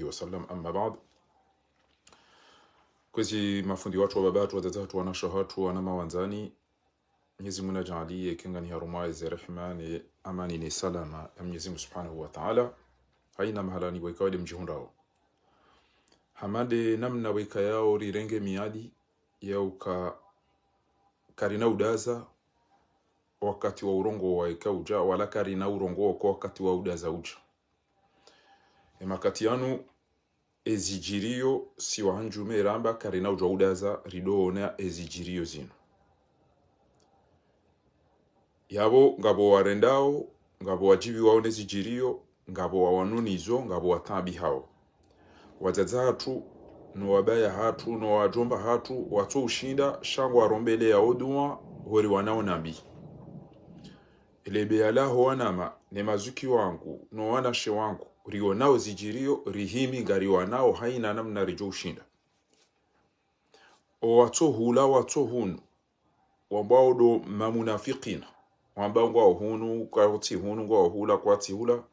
wasallam. Amma ba'd. Kwezi mafundi watu wa babatu wa dadatu wa nashahatu wa nama wanzani Mwenyezi Mungu ajalie kinga ni harumai za rehema ni amani ni salama ya Mwenyezi Mungu Subhanahu wa Ta'ala. Haina mahala ni waikawade mjihundao. Hamade namna waika yao rirenge miadi ya uka karina udaza wakati wa urongo wa ikauja wala karina urongo kwa wakati wa udaza uja. Emakati yanu ezijirio si wahanjume ramba karina uja udaza ridoona ezijirio zinu. Yabo ngabo warendao, ngabo wajibi wao nezijirio, ngabo wawanunizo, ngabo watabi hao. Wazaza hatu, no wabaya hatu, no wajomba hatu, watu ushinda, shangu warombele ya odua, hori wanao nabi. Elebe alaho wanama, nemazuki wangu, no wanashe wangu, rio nao zijirio, rihimi gari wanao haina namna rijo ushinda. O watu hula watu hunu, wambao do mamunafikina. Wamba ngwa hunu kwa ti hunu ngwa hula kwa ti hula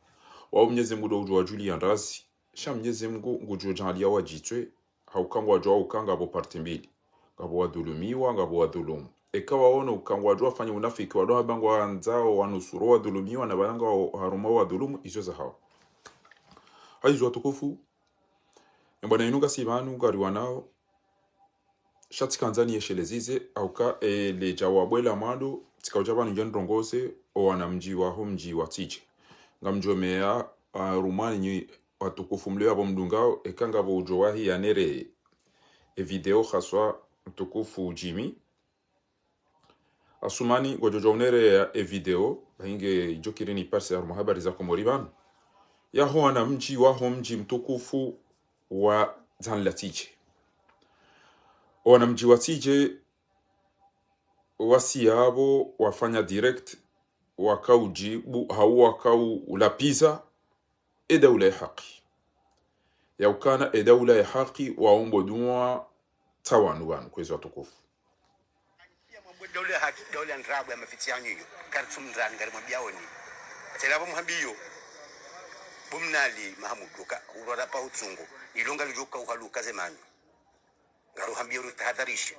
wa Mwenyezi Mungu do ujwa juli andazi sha Mwenyezi Mungu ngujwa jalia wajitwe haukangwa jwa ukanga bo parti mbili ngabo wadhulumiwa ngabo wadhulumu ekawa ono ukangwa jwa fanya unafiki wado bangwa anzao wanusuru wadhulumiwa na baranga haruma wadhulumu izo za hao haizo watukufu mbona inuka sibanu gari wanao shati kanzani yeshelezize auka le jawabwela mando tikauja njen rongoze o wanamji wa homji wa tije ngamjomea rumani ni watukufu mleo abo mdungao ekanga bo ujowahi yanere video khaswa mtukufu Jimmy asumani gojojonere video bainge jokirini parse ya habari za komoriban ya ho wanamji wa homji mtukufu wa zanlatije wanamji wa tije wasi yabo wafanya direct wakaujibu hau wakau ulapiza edaula ya haki ya ukana edaula ya haki waombo dua tawanu wanu kwezi watukufu daula ya haki daula ya ndrabu ya mafitianyu hiyo kartumdrani gari mwabiaoni atelapo mhambiyo bumnali mahamuduka urarapa utungo ilonga lijoka uhaluka zemanyu garu hambiyo rutahadharisha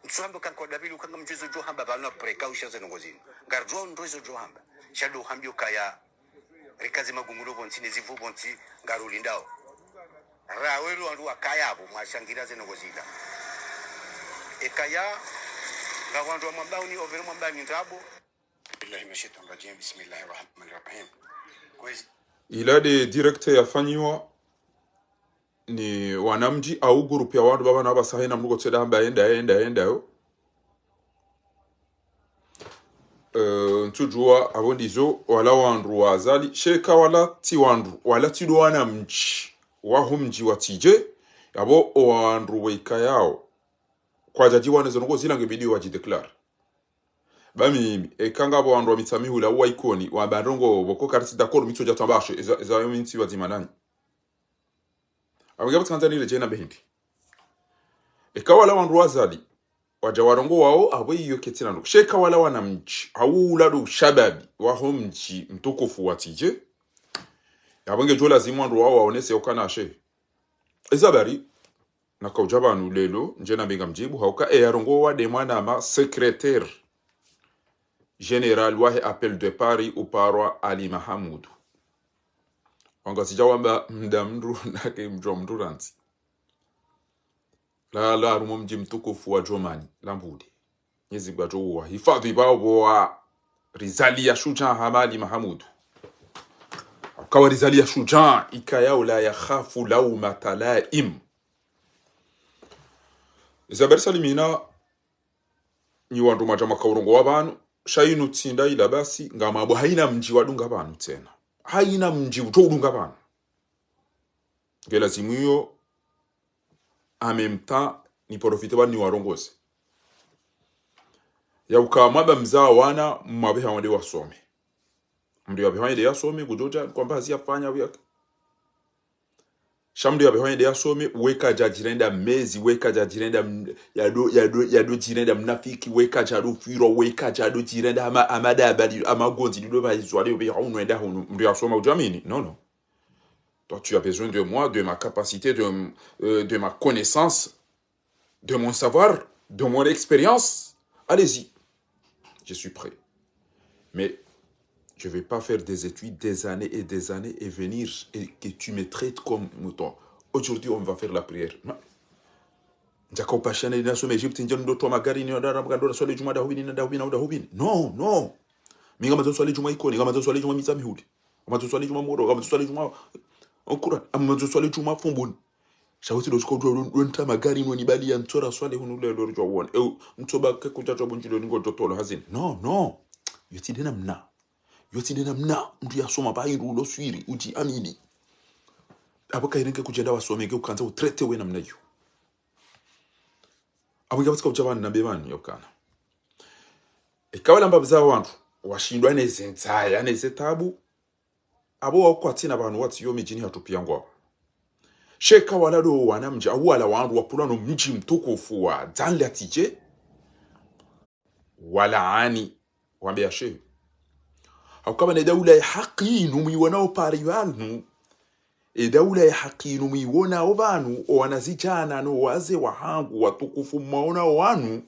Msuhambo kanko David ukanga mchezo johamba balna precautions ngozini. Garjo ndozo johamba. Shado hambio kaya rekazi magunguro bonsi nezivu bonsi garulindao. Rawelu andu akaya abo mashangira zenogozida. Ekaya gawandu mwambao ni over mwambao ni ndabo. Billahi mashaitan rajim bismillahirrahmanirrahim. Kwezi ilade director yafanyiwa ni wanamji au grupu ya watu baba na baba sahina mnuko tseda hamba enda yo ntujua abondizo wala wandu wazali sheka wala ti wandu wala ti do wanamji wa humji watije yabo wandu weika yao kwa jaji wana zongo zilange video wajideclare bami ekanga bo wandu mitamihu la wa ikoni wa bandongo boko karti d'accord mitso jatambashe eza yo minti wazimanani Awagaba Tanzania jena behindi. Ekawala wandu wazali wajawarongo wao abo iyo ketina ndo. Sheka wala wanamji awuladu shababi wa homji mtukufu watije. Yabange jola zimu wandu wao waonese okana ashe. Ezabari na kaujabanu lelo njena benga mjibu hauka yarongo wa demana ama secrétaire général wahe appel de Paris uparwa Ali Mahamudu. Wanga sijawamba mdamru nake mjomduranzi. La rumomji mtukufu wa Jomani, lambude. Nyezi kwa jowa. Hifadhi bao wa rizali ya shujan hamali Mahamudu. Kawa rizali ya shujan ikayao la ya khafu lau matalaim. Isabel Salimina ni wandu majama kaurongo wabanu. Shainu tsinda ila basi ngamabu haina mji wadunga banu tena. Haina mji utodunga bana gela zimuyo amemta ni profite bani warongoze ya ukamaba mzaa wana mabeha wande wasome mndio abehwande yasome gujoja kwamba haziyafanya vyake shamdi abehwande yasome weka jajirenda mezi weka jajirenda yado jirenda mnafiki weka jado firo weka jado jirenda amada abali amagonzi lido bazwali obe haunu enda hunu mndio asoma ujamini no Toi, tu as besoin de moi, de ma capacité, de ma connaissance, de mon savoir, de mon expérience. Allez-y, je suis prêt. Mais je ne vais pas faire des études des années et venir et que tu me traites comme mouton. Aujourd'hui, on va faire la prière. Non, non. Minga matoswali juma ikoni, minga matoswali juma mitsa mihudi. Matoswali juma moro, matoswali juma onkura, matoswali juma fumbun. Shawuti do sko renta magari no nibali ya ntora swali hunule lo rjo won. Ntoba ke kutato bunjilo ningo dotolo hazin. No, no. Yoti dena mna. Yoti dena mna. Mtu ya soma ba hindu lo swiri uji amini. Aboka irenke kujenda wasomege ukanza utrete we namna yo. Abunga batika ujabana na bebani yokana. Ikawala mbabuza wantu washindwa nezenzaya nezetabu abo wakwatina abantu wati yo mijini hatupiyangwa. Sheka walado wanamja wala wandu wapulano mji mtukufu wa Dzanla tije wala ani wambia shehe hakama ne daula ya haki numiwana oparivanu daula ya haki numiwana ovanu wanazijana no waze wahangu watukufu maona wanu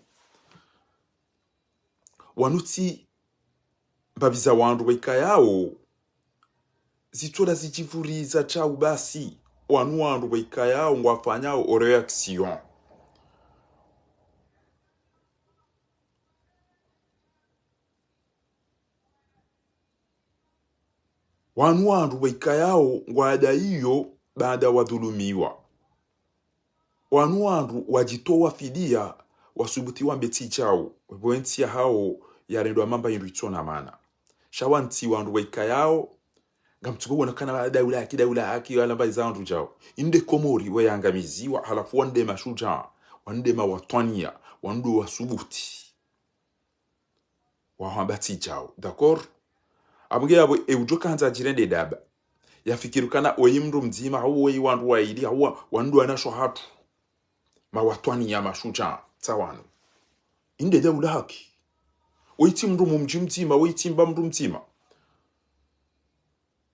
wanuti babiza wandu waikayao zitola zijivuriza chau basi wanu wandu waikayao ngwafanyao o reaction. Wanu wandu waikayao ngwada iyo baada wadhulumiwa. Wanu wandu wajitoa fidia wasubutiwa mbeti chao wenti ya hao yarendwa mamba yinduitona mana. Shawanti wandu waikayao ngamtuko wanakana daula haki wala mba zandu jao. Inde Komori wayangamiziwa halafu wande mashuja, wande mawatwania, wandu wasubuti. Wahambati jao. D'accord? Abunge yabo ujoka hanza jirende daba. Yafikirukana oyimru mzima hawa wandu waidi hawa wandu anasho hatu. Mawatwania mashuja tawanu. Inde daula haki. Oiti mru mumjimtima, oiti mba mru mtima.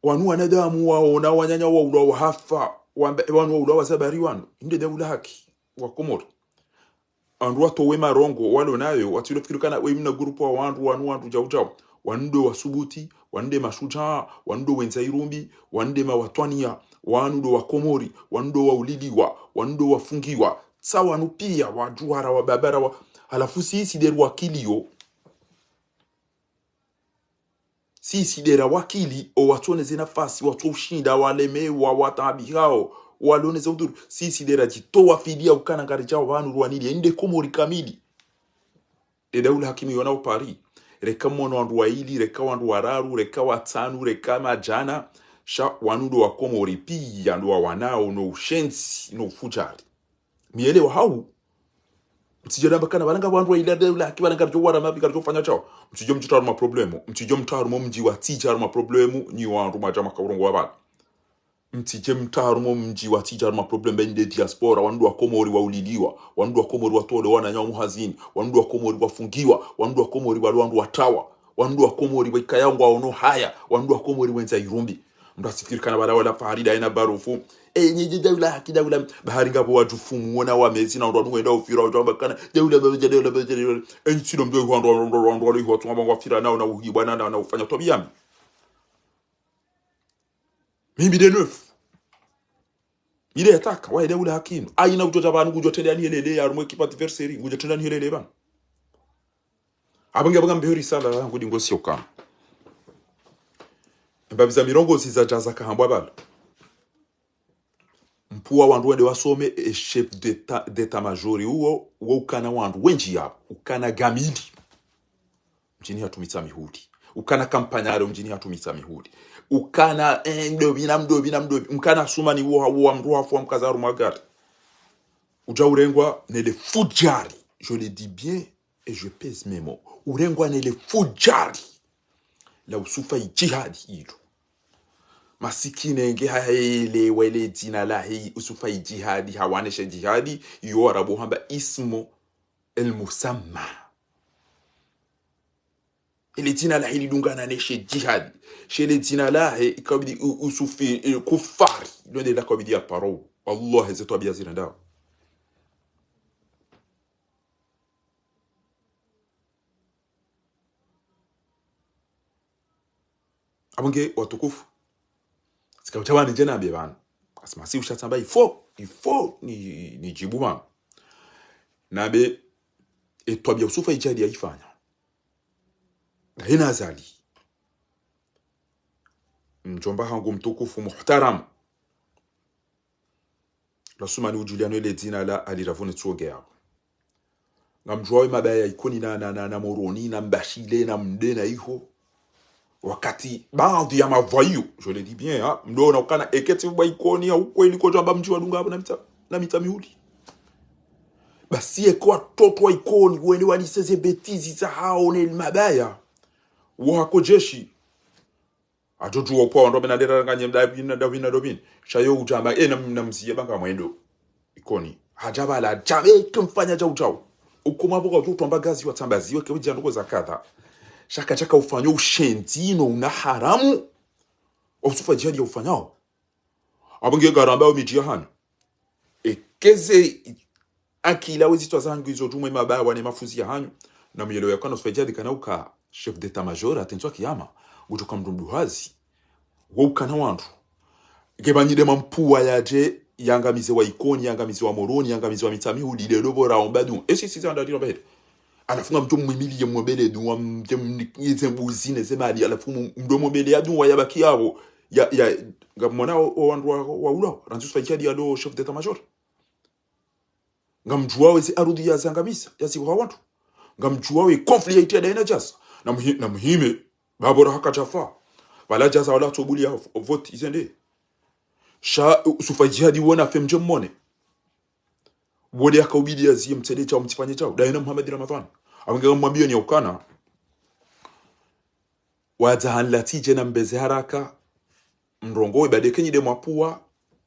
Wanu wanadamu waona wanyanya waula wahafa wanu waula wazabari wanu inde daula haki wa Komori andu wato wema rongo walo nayo watilo fikirukana wemna grupu wa wandu jau wando wasubuti wande mashuja wando wenzairumbi wande mawatwania wanu wa Komori wando waulidiwa wando wafungiwa sawa nu pia wajuara wa babara wa halafu sisi deru wakilio sisi dera wakili o watone nafasi watu ushinda walemewa watabihao waloneza uduru sisi dera jitoa fidia ukana ngarijao vanu ruanili inde Komori kamili daula hakimi yona upari reka mono wandu waili reka wandu wararu reka watanu reka majana sha wanudo wa Komori pia ndo wanao no ushensi no fujari mielewa hau mtijana bakana balanga wandu wa ila daula hakima ngarjo wara mabi ngarjo fanya chao mtijo mtaru ma problemu mtijo mtaru mo mji wa tijaru ma problemu ni wandu majama kaurongo wabana mtije mtaru mo mji wa tijaru ma problemu bende diaspora wandu wa Komori wauliliwa wandu wa Komori watole wana nyamu hazini wandu wa Komori wafungiwa wandu wa Komori wandu watawa wandu wa Komori waikayangwa ono haya wandu wa Komori wenza irumbi mdasikiri kana bala wala farida ina barufu nyiji daula haki daula bahari ngabo wajufumu wana wamezi na ndo ngenda ufira ujamba kana daula ensiro mbe ndo wali watu ngamba wafira nao na uhibana na ufanya tobiyami mimi de neuf ile ataka wa daula hakino aina ujoja banu kujotenda ni helele ya rumwe kipati verseri kujotenda ni helele bana abange mbehuri sala yangu dingosi okama mbabiza mirongo ziza jaza kahambwa bala mpuwa wandu wende wasome chef d'etat majori uo ukana wandu wenji ya ukana gamili mjini hatumitsa mihudi ukana kampanyaro mjini hatumitsa mihudi ukana mdobi mkana sumani uo mru hafu wa mkazaru magari uja urengwa nele fujari je le dis bien et je pèse mes mots urengwa nele fujari la usufa jihadi hiyo masikine nge haele wele dina la hii usufa jihadi hawanesha jihadi yo arabu hamba ismu el musamma ile jina la hili dungana neshe jihad shele jina la he ikabidi usufi kufari ndio la kabidi ya paro Allah zetu abia ziranda abonge watukufu sikautabani jana be bana asema si ushatamba ifo ni jibuma nabe etwabia usufa ijadi yaifanya hina zali mjomba hangu mtukufu muhtaram lasumani ujuliano ile dina la aliravune tsogea ngamjwawe mabaya ikoni na moroni na mbashile na mdena iho wakati baadhi ya mavayu je le dis bien ha mdona ukana eketi bwa ikoni au kweli ko jamba mji wa dunga hapo na mita mihudi basi eko toto wa ikoni wende waliseze betizi za hao ne mabaya wako jeshi atotu opo ndo benadera nganye mdavina dobin shayo ujamba namsiye banga mwendo ikoni hajabala jabe kumfanya jau ukoma boka tu tomba gazi watambaziwe ke ujya ndoko zakata shaka chaka ufanyo ushentino una haramu osufa jadi ufanyao abonge garamba umijia hano ekeze akila wezi twazangu izo tumwe mabaya wane mafuzi ya hanyo na myelo yakano sufa jadi kana uka chef d'état major atenswa kiyama gutoka mdumduhazi wokana wantu gebanyide mampuwa yaje yangamize wa ikoni yangamize wa moroni yangamize wa mitamihudi lelo bora ombadu esi sisi andadiro bahede alafunga mtu mwimili ya mwabele duwa mtemize mbuzine zemali alafunga mdomo bele ya duwa yabaki yabo ya ngamona wandu wa ula ranzu sfajadi ya lo chef d'état major ngamjuwawe zi arudi ya zangamisa ya si wantu ngamjuwawe conflict ya daina jasa na muhime babora haka chafa wala jasa wala tobuli ya vote izende sha usufa jihadi wona femje mone wode akaubidi ya zi mtede cha mtifanye chao daina Muhammad Ramadhan awanga mwambie ni ukana wazahanlati jena mbeze haraka mrongo ibade kenyi de mapua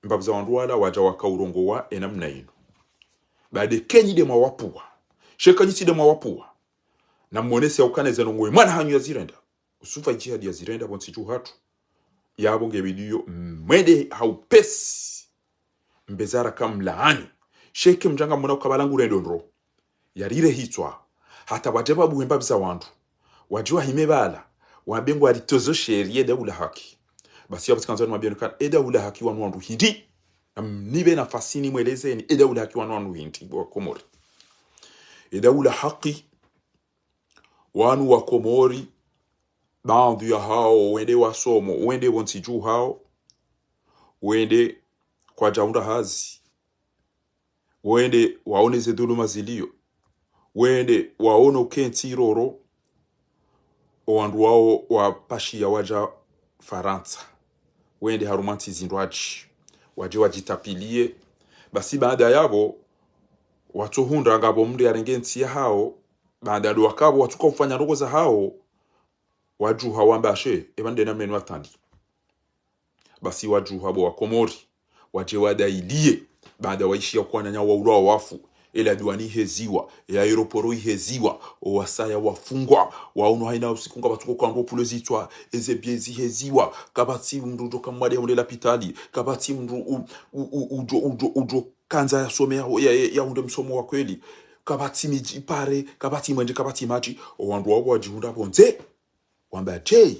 mbabza wandwala waja wakaurongo wa enamna yino bade kenyi de mawapua shekanyi si de mawapua na mwonesi ya ukane zenongwe mwana hanyu ya zirenda usufa jihadi ya zirenda bonsi hatu yabo ngebidiyo mwende haupesi mbezara kamlaani sheke mjanga mwana ukabalangu rendonro yarire hitwa hata wajeba buhemba biza wandu wajua himebala wabengu alitozo sherie daula haki basi yapo kanzani mabiyanu kan daula haki wandu hindi nibe nafasini mwelezeni daula haki wandu hindi wa Komori daula haki wanu wa Komori baadhi ya hao wende wasomo wende wonsiju hao wende kwa jaunda hazi wende waone zeduluma zilio wende waone kenti roro owandu wao wa pashi ya waja Faransa wende harumanti zindwaji waje wajitapilie basi baada yabo watu hunda ngabo mnde yarengenti ya hao baada ya wakabo watuka ufanya ndogo za hao waju hawambashe ebande na menu atandi basi waju habo wa Komori waje wadailie baada waishi ya kwa nanya wa ula wafu ila duani heziwa ya aeroporo heziwa wasaya wafungwa waono haina usikunga batuko kwa ngo pulezitwa ezebiezi heziwa kabati mndu kamwade onde la pitali kabati mndu ujo kanza ya somea ya unde msomo wa kweli kabati miji pare kabati mwende kabati maji wandu wabo wajihunda bonze wamba jay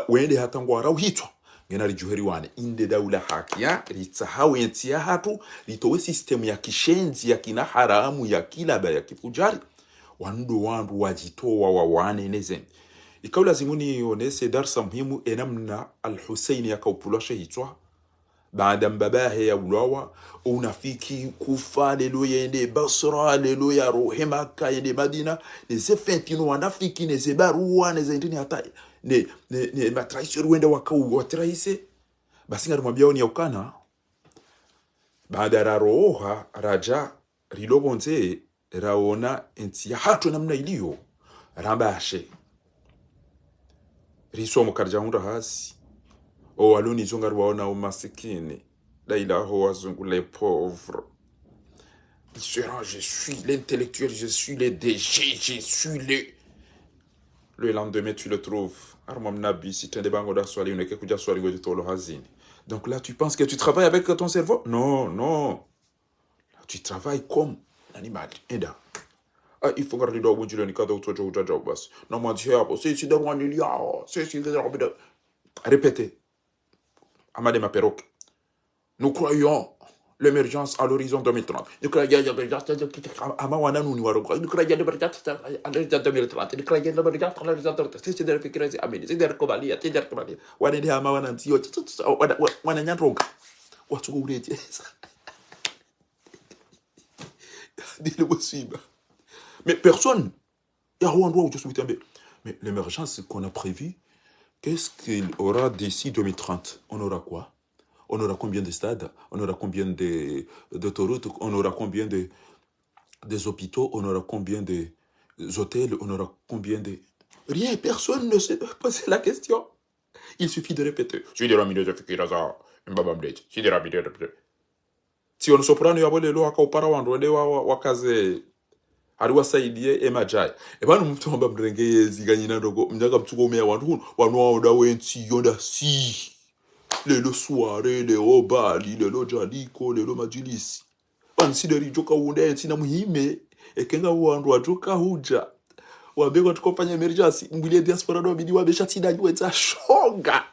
wende hata ngwara uhitwa ngena rijuheri wane inde daula hakia ritsahawe entia hatu ritowe system ya kishenzi ya kina haramu ya kilaba ya kifujari wandu wajitowa wawane neze ikaula zimuni onese darsa muhimu enamna al-Hussein ya kaupulashe hitwa baada mbabahe ya ulawa unafiki kufa lelo yende Basra lelo ya rohema ka yende Madina neze fentino wanafiki neze barua neze ndini hata ne matraisho wenda wakau watraise basi ngarumwambia ni ukana baada ya roha raja rilobonze raona entia hatu namna iliyo rambashe risomo karjaunda hasi o aluni zongaru waona umasikini daila ho wazungu les pauvres je suis l'intellectuel je suis le DG je suis le lendemain tu le trouves armam nabi si tende bango da swali uneke kuja swali ngoje tolo hazini. Donc là tu penses que tu travailles avec ton cerveau? Non, non. Là, tu travailles comme un animal. Enda. Ah, il faut garder dans le ni kada utojo ujaja bas. Non moi dis ah, c'est de roi il y a, c'est de répétez. Amade ma perroque. Nous croyons l'émergence à l'horizon 2030. Nous croyons l'émergence à l'horizon 2030. C'est de fikira ameni. C'est de kubalia, c'est de kubalia. Wanende ama wanantio. Wananyanronga. Watu urete. Dis-le possible. Mais personne. Il y a un endroit où je suis tombé. Mais l'émergence qu'on a prévue, qu'est-ce qu'il aura d'ici 2030? On aura quoi? On aura combien de stades? On aura combien d'autoroutes? On aura combien des hôpitaux? On aura combien des hôtels? On aura combien de... Rien, personne ne sait poser la question. Il suffit de répéter. Si on soprano ya wale lo akaupara wandwende wakaze aliwasaidie emajai ebanu mtu mba mrenge yeziganyina ndogo mnyaga mtuko umea wandu wanwa wensi yonda si lelo soirée lelo bali lelo jaliko lelo majilisi wansideri joka unde sina muhime ekenga wandu watoka huja wabego tukofanya emergency mbile diaspora do bidi wabesha tida yuetsa shoga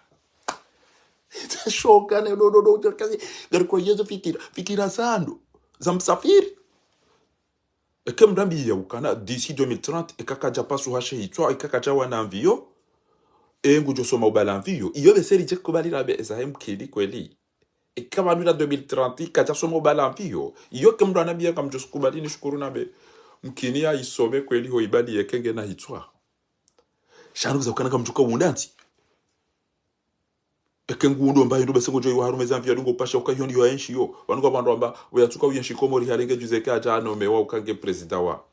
shoga ne do kazi gariko yezo fikira zando za msafiri ekem rambi ya ukana d'ici 2030 ekakaja pasu hashe hitwa ekakaja wana mvio ngujo soma ubala mvio iyo beseri je kubalira be ezahem kili kweli ekama nuna 2030 kaja soma ubala mvio iyo kemdo anabia kamjo kubali ni shukuru nabe mkini ya isome kweli ho ibali yekenge na hitwa shanu za ukana kamjuka wundanti ekengundo mbaye ndo besengo joyi harumeza mvia dungo pasha ukayoni yo enshi yo wanuko abandu amba uyatuka uyenshi komori harenge juzeka jano mewa ukange president wa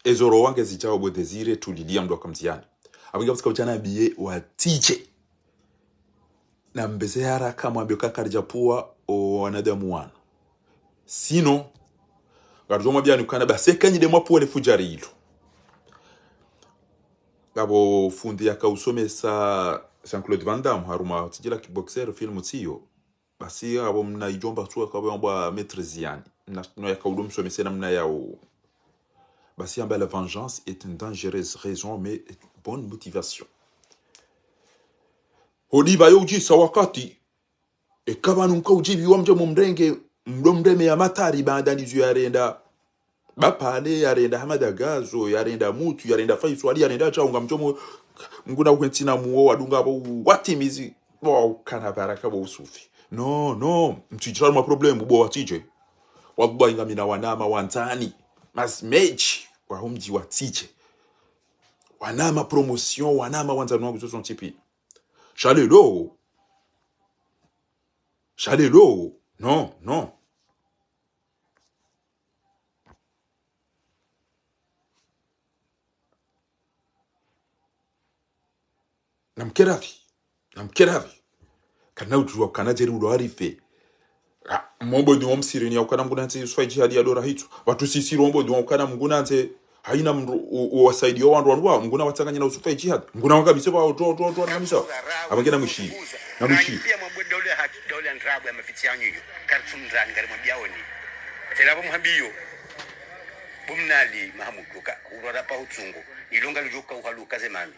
ezoro wange zijao bo desire tulilia mdo kamziani abinga busika uchana biye wa tiche na mbeze haraka mwambio kakarija pua o wanadamu wana sino garjo mwambia nukana basekanyi de mwapu wale fujari ilo gabo fundi yaka usomesa Jean-Claude Van Damme haruma tijila kickboxer film tiyo basi abo mna ijomba tuwa kwa mbwa maîtrise yani no yakaudo msomese namna yao basi amba la vengeance est une dangereuse raison mais une bonne motivation holiba yoji sawakati ekabanu nkaujibi wamje mumrenge mdomreme ya matari bandanizu yarenda bapale yarenda hamadagazo yarenda mutu yarenda faiswali yarenda chaunga mjomo nguna ukwentina muo wadunga bo watimizi bo kana baraka bo usufi no mtijira ma problem bo watije wabuba ingamina wanama wantani mas mechi wa humji watije wanama promotion wanama wanzani wangu zozo tipi chalelo non namkeravi kana ujua kana jeri ulo harife mombo ndi omsiri ni ukana mgunanze usfai jihadi ya dora hitu watu sisi rombo ndi ukana mgunanze haina wasaidi yo wandu wandu mguna watanganya na usfai jihad mguna wanga biseba do na kamisa abagena mwishi na mwishi pia mabwe dole haki dole ndrabu ya mafitianyo hiyo kartum ndani ngari mbiaoni telabo mhambiyo bumnali mahamuduka urora pa utsungu ilonga lijoka uhaluka zemami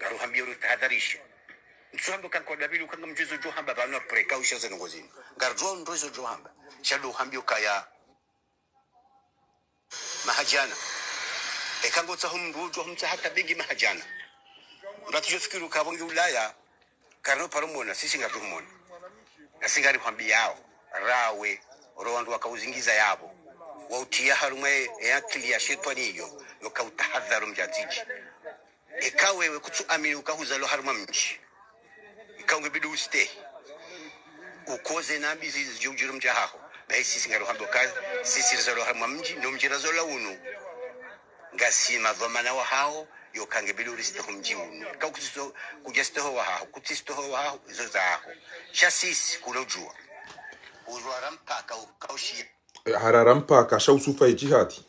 ngaro hambio rutahadharisha mtsambo kankoda bilu kanga mjezo johamba bana precaution zenongozini ngarjo ndozo johamba shado hambio kaya mahajana ekango tsahumru johumtsa hata bengi mahajana ndatijo fikiru kabongi ulaya karno paromona sisi ngarumona asingari hambio yao rawe rowandu wakauzingiza yabo wautia harumwe ya kilia shetwani hiyo yokautahadharu mjatiji ikawewe kutsu amini ukahuza lo haruma mji ikaunge bidu uste ukoze nambi zijujiru mjahaho baisi singaro habo kazi sisi rizalo haruma mji no mjira zola unu ngasima dhamana wa hao yokange bidu risteho mji unu kaukusisto kujasteho wa hao kutistoho wa hao izo za hao shasisi kulojua uruarampaka ukaushia hararampa kasha usufa ijihadi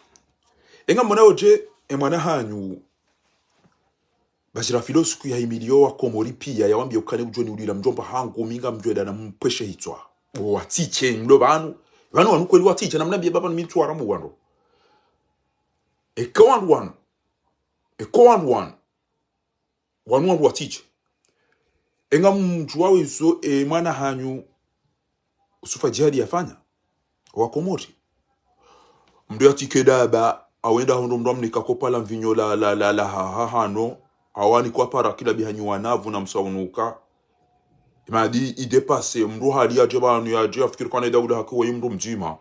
enga mona oje mwana hanyu bajira filosofi ya imilio wa komori pia ya wambia ukane ujoni ulila mjomba hangu minga mjweda na mpeshe hitwa watiche mlo banu wanu kweli watiche na mnambia baba mitu waramu wando eko wanu watiche enga mjua wizo mwana hanyu usufa jihadi yafanya wa komori mdu yatike daba awenda hondo mdomnika kopala mvinyo la hano awani kwa para kila bihanyu wanavu na msaunuka imadi idepase mru hali ya jebanu ya jia fikiri kwa neda ula hakiwa mru mjima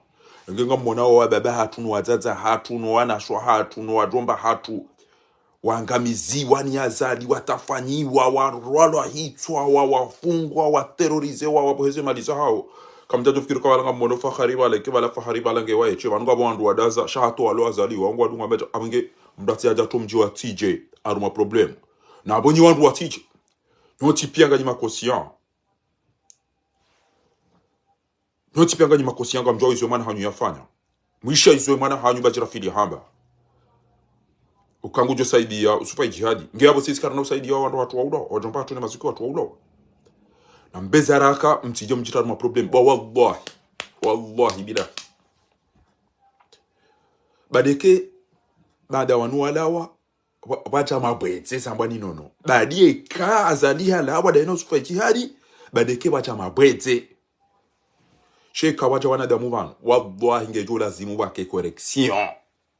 ngenga mwona wa baba hatunu wazaza hatunu wanashwa hatunu wajomba hatu wangamizi wani azali watafanyiwa warwalwa hitwa wafungwa waterorize waboheze maliza hao kamjajo fikiri kwa wala mwono fahari wala ke wala fahari wala nge waeche wanunga wandu wadaza shahato walo azali wangu adunga meja aminge mdati aja tumji wa TJ aruma problem na abonyi wandu wa TJ nyoti pianga ni makosian nyoti pianga ni makosian ngamjwa izo mwana hanyu yafanya mwisha izo mwana hanyu bajira fili hamba ukangu jo saidia usufa jihadi nge abo sisi karana usaidia wandu watu wauda wajomba hatu ne maziki watu wauda na mbeza raka mtije mjita aruma problem ba wallahi bila badeke baada wanu walawa wacha mabweze sambani nono badie ka azali halawa da ino sufa jihadi badeke wacha mabweze sheka wacha wanadamu banu wallahi ngejo lazimu wake correction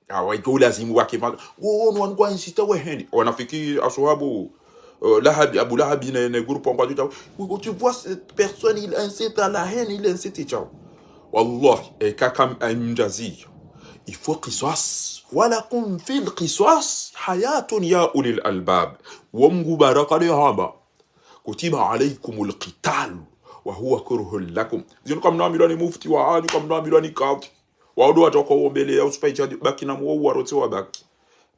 awa ngejo lazimu wake wonu wanu kwa insista weheni wanafiki aswabu Lahab Abu Lahab ne groupe on pas tu vois cette personne il incite à la haine il incite ciao wallahi kakam mjazi il faut qisas walakum fil qisas hayatun ya ulil albab wamgu baraka li haba kutiba alaykumul qital wa huwa kurhul lakum zinu kamna milani mufti wa aju kamna milani kati waudo watoko ombele ya usifaicha baki na muo warote wa baki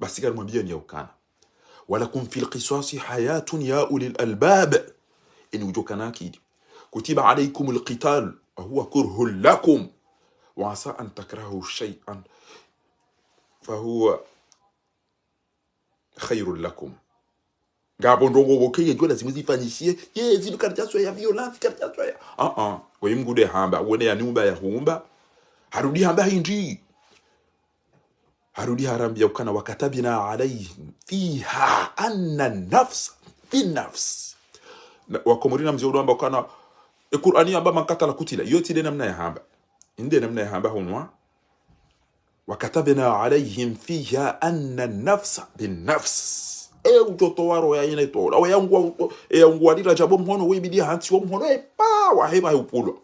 basi kama mwambia ni ukana ولكم في القصاص حياة يا أولي الألباب إن وجوكنا كيد كتب عليكم القتال وهو كره لكم وعسى أن تكرهوا شيئا فهو خير لكم Gabon rongo woke yejua lazima zifanyishie zinu karjaso ya violence karjaso ya wemgude hamba wone ya nyumba ya humba harudi hamba hindi harudi harambia ukana wakatabina alayhim fiha anna nafs fi nafs wakomorina mzee amba ukana Qur'ani amba mankata la kutila yote de namna ya hamba inde namna ya hamba hunwa wakatabina alayhim fiha anna nafs bin nafs ujoto waro ya ina to awe yangu alira jabo mhono wibidi hanti wo mhono pa wa heba upulwa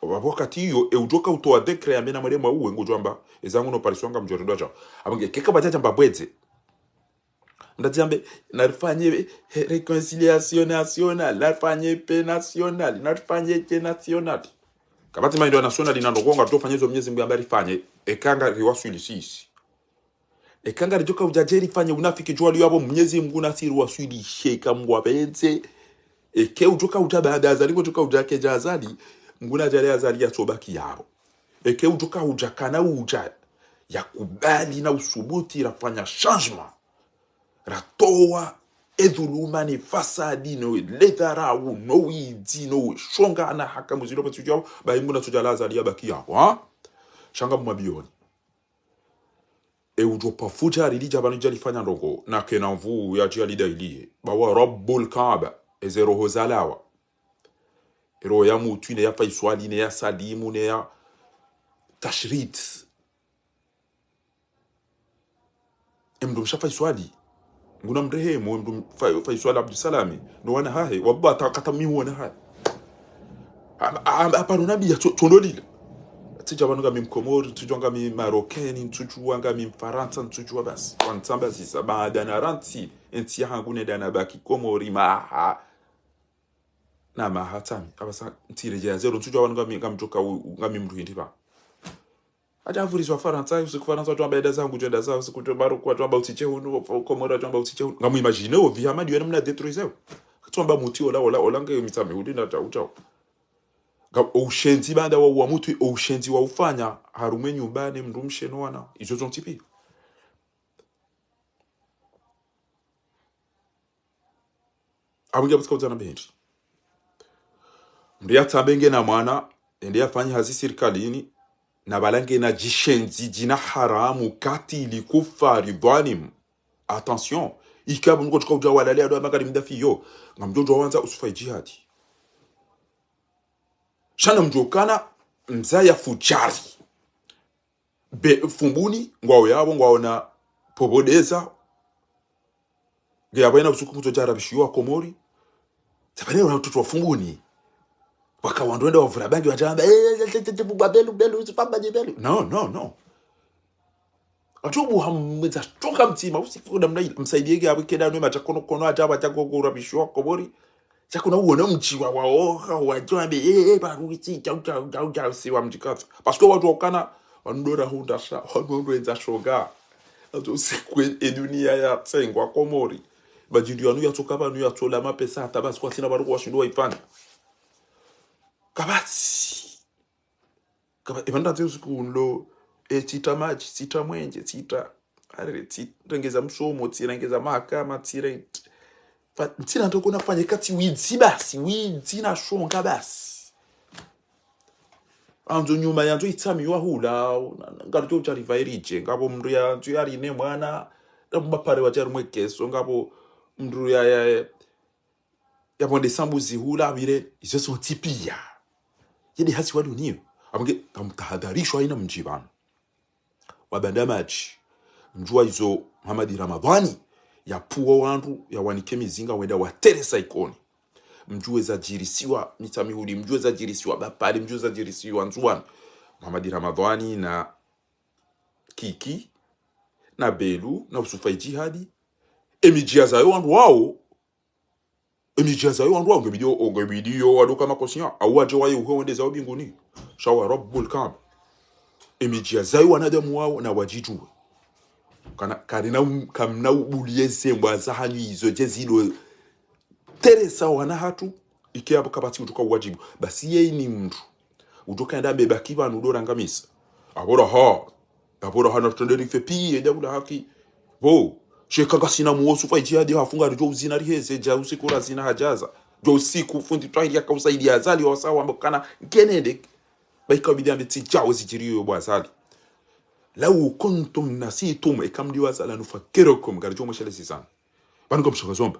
wakati hiyo ujoka utoa dekre amena marema uwe ngojamba ezangu no pariswanga mjorido acha abange keka bajaja mbabweze ndajambe narifanye reconciliation nationale narifanye paix nationale narifanye paix nationale kabati maindo nationale inandogonga tofanye zo mnyezi mbamba rifanye ekanga riwasuli sisi ekanga rijoka ujajeri fanye unafiki jwali yabo mnyezi mguna siri wasuli sheka mwabenze eke ujoka utabada azali ujoka ujake jazali nguna jale azali ya tobaki yabo eke ujoka ujakana uja ya kubali na usubuti rafanya changement ratoa edhuluma ni fasadi no ledharau no idi no shonga na haka muzilo petu yao baimuna tujala azali ya baki yabo shanga mwabioni ujopa fuja rilija banijali fanya ndongo na kenanvu ya jali dailie bawa rabbul kaaba ezero hozalawa ero ya mutu ne ya faiswali ne ya salimu ne ya tashrid emdum shafa faiswali nguna mrehemu emdum faiswali abdusalami no wana hahe wabba takatami wana hahe aparo nabi ya tondolile tijabanu ngami mkomori tujwanga mi marokeni tujwanga mi mfaransa tujwa basi wansamba zisa baada na ranti enti hangune dana baki komori maha na mahatami abasa ntire ya zero tujwa ngami ngamjoka ngami mruhindi ba ajavurizwa faransa usiku faransa twamba eda zangu jenda za usiku twamba kwa twamba utiche hunu komora twamba utiche hunu ngamu imagine o via madi yana mna detroiser twamba muti ola nge mitame udi na tauta ushenzi banda wa mutu ushenzi wa ufanya harume nyumbani mrumshe nwana izo zontipi abunge busikauza bendi ndia tabenge na mwana ndia fanya hazi serikalini na balange na jishenzi jina haramu katili kufari dhalim. Attention, ikabu ngo tukauja walale ado magari mdafiyo ngamjojo wanza usufai jihadi shana mjokana mzaya fujari be fumbuni ngwao yabo ngwao na pobodeza ngiyabona usuku kutojara bishiwa komori tabane wana watoto wa fumbuni wakawandwenda wavura bangi wajamba belu usipamba jebelu no atubu hamweza toka mtima usiku namna msaidie hapo keda nwe matakono kono ataba takokura bishiwa komori chakuna uona mchi wa waoha wajambe baruti chau si wa mjikata parce que watu wakana wandora hunda sha wandora shoga ato siku edunia ya tsengwa komori bajindi anu yatoka banu yatola mapesa atabasi kwa sina baruko washindwa ifanya kabati ibanda tyo siku lo tita maji tita mwenje tita are titengeza msomo tirengeza mahakama tire Ntina ntoko nafanya kati widzi basi widzi na shonga basi anzo nyuma yanzo itami wahula ngaruto chariva irije ngabo mndu yanzo yari ne mwana ndabapare wachari mwekeso ngabo mndu ya bonde sambuzi hula bire izo son tipia yedi hasi wadu niyo abunge kamtahadharishwa ina mjibana wabandamaji mjua izo Muhammad Ramadhani ya puo wandu ya wanike mizinga wenda wateresa ikoni mjue za jirisiwa mitamihuli mjue za jirisiwa bapali mjue za jirisiwa nzuwan Muhammad Ramadhani na Kiki na Belu na usufai jihadi emijiaza yo wandu wao ngebidio wadu kama kosinya awaje wayo uwende za ubinguni shawa rabbul kaaba emijiaza yo wanadamu wao na wajijue kana kamna ubulieze mbaza hanyu izo jezilo teresa wana hatu ike abo kabati utuka wajibu basi yeye ni mtu utoka nda beba kiba nudora ngamisa abora ha na tonderi fepi edabula haki bo sheka sina muosu fa jihadi hafunga rjo uzina riheze ja usiku razina hajaza jo usiku fundi twali yakausaidi azali wasawa mbokana kenede baika bidande tijao zijiriyo bwazali لو كنتم نسيتم إكم دي واسأل نفكركم قرجوا مش لسيسان بانكم شغزومب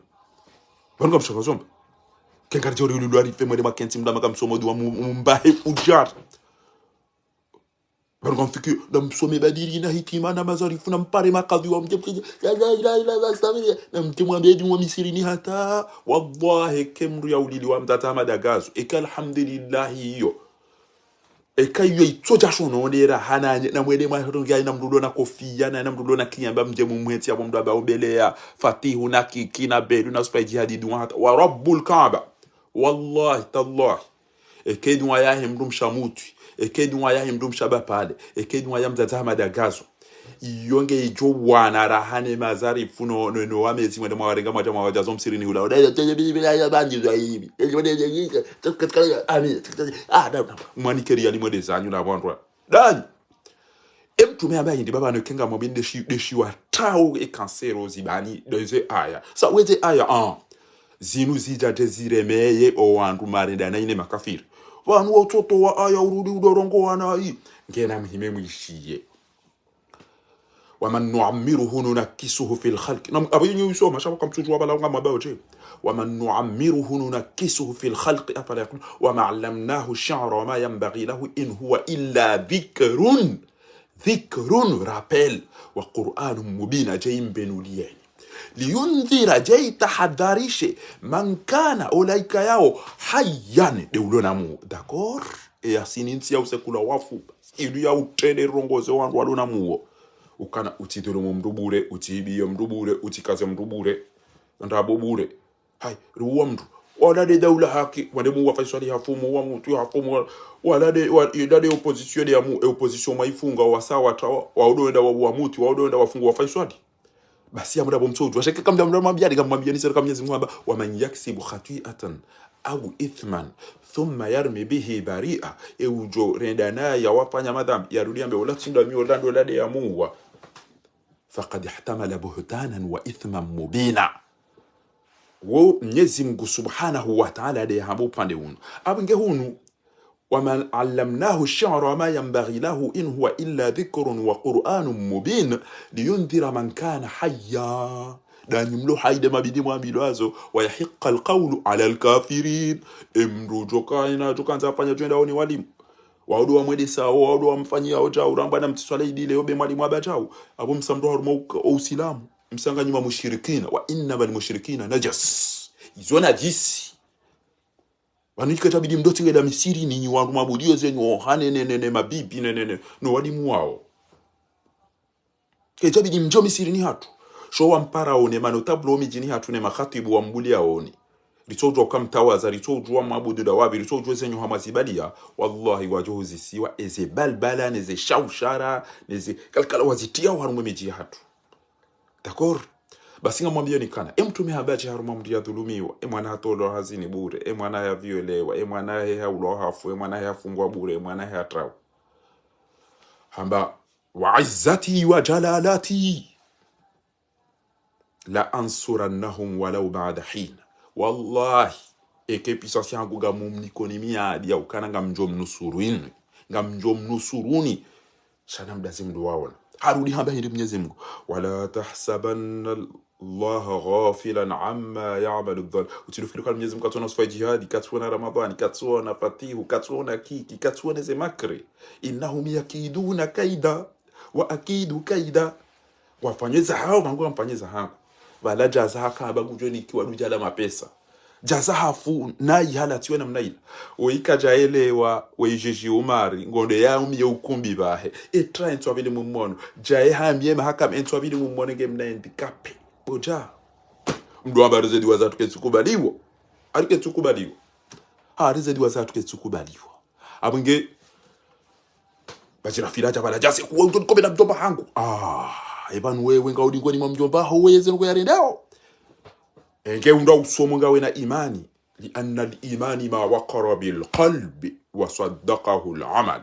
كان قرجوا يقولوا في مريم كان تيم لما كم سومو دوا مباهي فجار بانكم فكر لم سومي بديرينا هيكيما مزاري فنا مباري ما قضوا مجب لا استمر لم تموا بيدي ومسيريني هتا والله كم رياولي لي وامتata madagazo eka alhamdulillah hiyo ekayo itsoja shono ndera hana na mwene mwatonga na mrudo na kofia na mrudo na kinyamba mje mumweti abo mdu abaobelea fatihu na Kiki na Belu na super jihadi duwa wa rabbul kaaba wallahi tallah ekedu wa yahe mdum shamuti ekedu wa yahe mdum shabapale ekedu wa yamzata madagazo yonge ijo wana rahane mazari funo no wamezi mwende mwarenga mwaja mwajazo msirini hula ya bandi za hivi mwanikeri ali mwede zanyu na bondwa dani emtume ambaye ndi baba nokenga mwabinde deshi wa tao e kansero zibani doze aya sa weze aya zinu zijate ziremeye o wandu marenda na ine makafiri wanu watoto wa aya urudi udorongo wana hii ngena mhime mwishiye ومن نعمره ننكسه في الخلق أبين يسوع شافوا كم تجوا بلا ما باوجي ومن نعمره ننكسه في الخلق أفلا يقول وما علمناه الشعر وما ينبغي له إن هو إلا ذكر رابل وقرآن مبين جاي بنوليين لينذر جاي تحذريش من كان أولئك ياو حيا دولنا مو داكور يا سنين سياو سكولا وافو إلو ياو تري رونغوزي وان wadona مو ukana utidolo mrubure utibiyo mrubure utikaze mrubure ndabo bure hai ruwa mtu wala de daula haki wale mu wafaisali hafumu wa mtu hafumu wala de opposition ya mu opposition maifunga wasawa wa udonda wa mtu wa udonda wafunga wafaisali basi amda bomsojo ashaka kamda mambia kamwambia ni serikali Mwenyezi Mungu wa man yaksibu khati'atan au ithman thumma yarmi bihi bari'a eujo rendana ya wafanya madhambi yarudia mbele wala chinda miolando lade ya Mungu faqad ihtamala buhtanan wa ithman mubina wo Mwenyezi Mungu Subhanahu wa Ta'ala de habu pande hunu abinge hunu وما علمناه الشعر وما ينبغي له إن هو إلا ذكر وقرآن مبين لينذر من كان حيا داني ملو حيدا ما بيدي mwambilazo ويحق القول على الكافرين emru jokaina jokanza fanya twenda oni walimu waudu wamwedesa waudu wamfanyia oja uramba na mtiswala idile obe mwalimu abajao abo msamdo harumo uislamu msanga nyuma mushrikina wa innamal mushrikina najas izo najisi wanika tabidi mdoti ngeda misiri ni wandu mabudio zenyu ohane nene mabibi nene no walimu wao ke tabidi mjo misiri ni hatu sho wampara one manotablo mijini hatu ne makhatibu wa mbuli aone ritojwa kamtawaza ritojwa mabudu da wabi ritojwa zenyu hamazibalia wallahi wajuzi siwa eze balbala neze shaushara neze kalkala wazitia warume miji hatu d'accord basi ngamwambia nikana mtume habaje haruma mdia dhulumiwa mwana hatolo hazini bure mwana ya violewa mwana ya haulo hafu mwana ya fungwa bure mwana ya trao hamba wa izzati wa jalalati la ansurannahum walau ba'da hin wallahi eke puissance yangu gamumnikoni miadi ya ukana ngamjo mnusuruni shana mdazi mdu waona harudi hamba hindi Mwenyezi Mungu wala tahsabanna Allah ghafilan amma ya'malu adh-dhalim utilufiluka Mwenyezi Mungu katuna sfa jihadi katuna ramadhani katuna fatihu katuna kiki katuna zemakri innahum yakiduna kaida wa akidu kaida wafanyeza hao mangu wamfanyeza hangu wala jaza haka abagujoni ikiwa dujala mapesa jaza hafu nayi halatiwe namna ila oikajaelewa wejeji umari ngonde ya umye ukumbi bahe etra entwabili mumono jae hamye mahakam entwabili mumono ngemna handicap boja mdu ambaruze diwa za tuketsukubaliwa ariketsukubaliwa harize diwa za tuketsukubaliwa abunge bajira filaja bala jase kuwa utokobe na mjomba hangu ebanu wewe ngaudi ngoni mwa mjomba ho weze ngo yarendao enge unda usomo ngawe na imani li anna al-imani ma waqara bil qalbi wa saddaqahu al-amal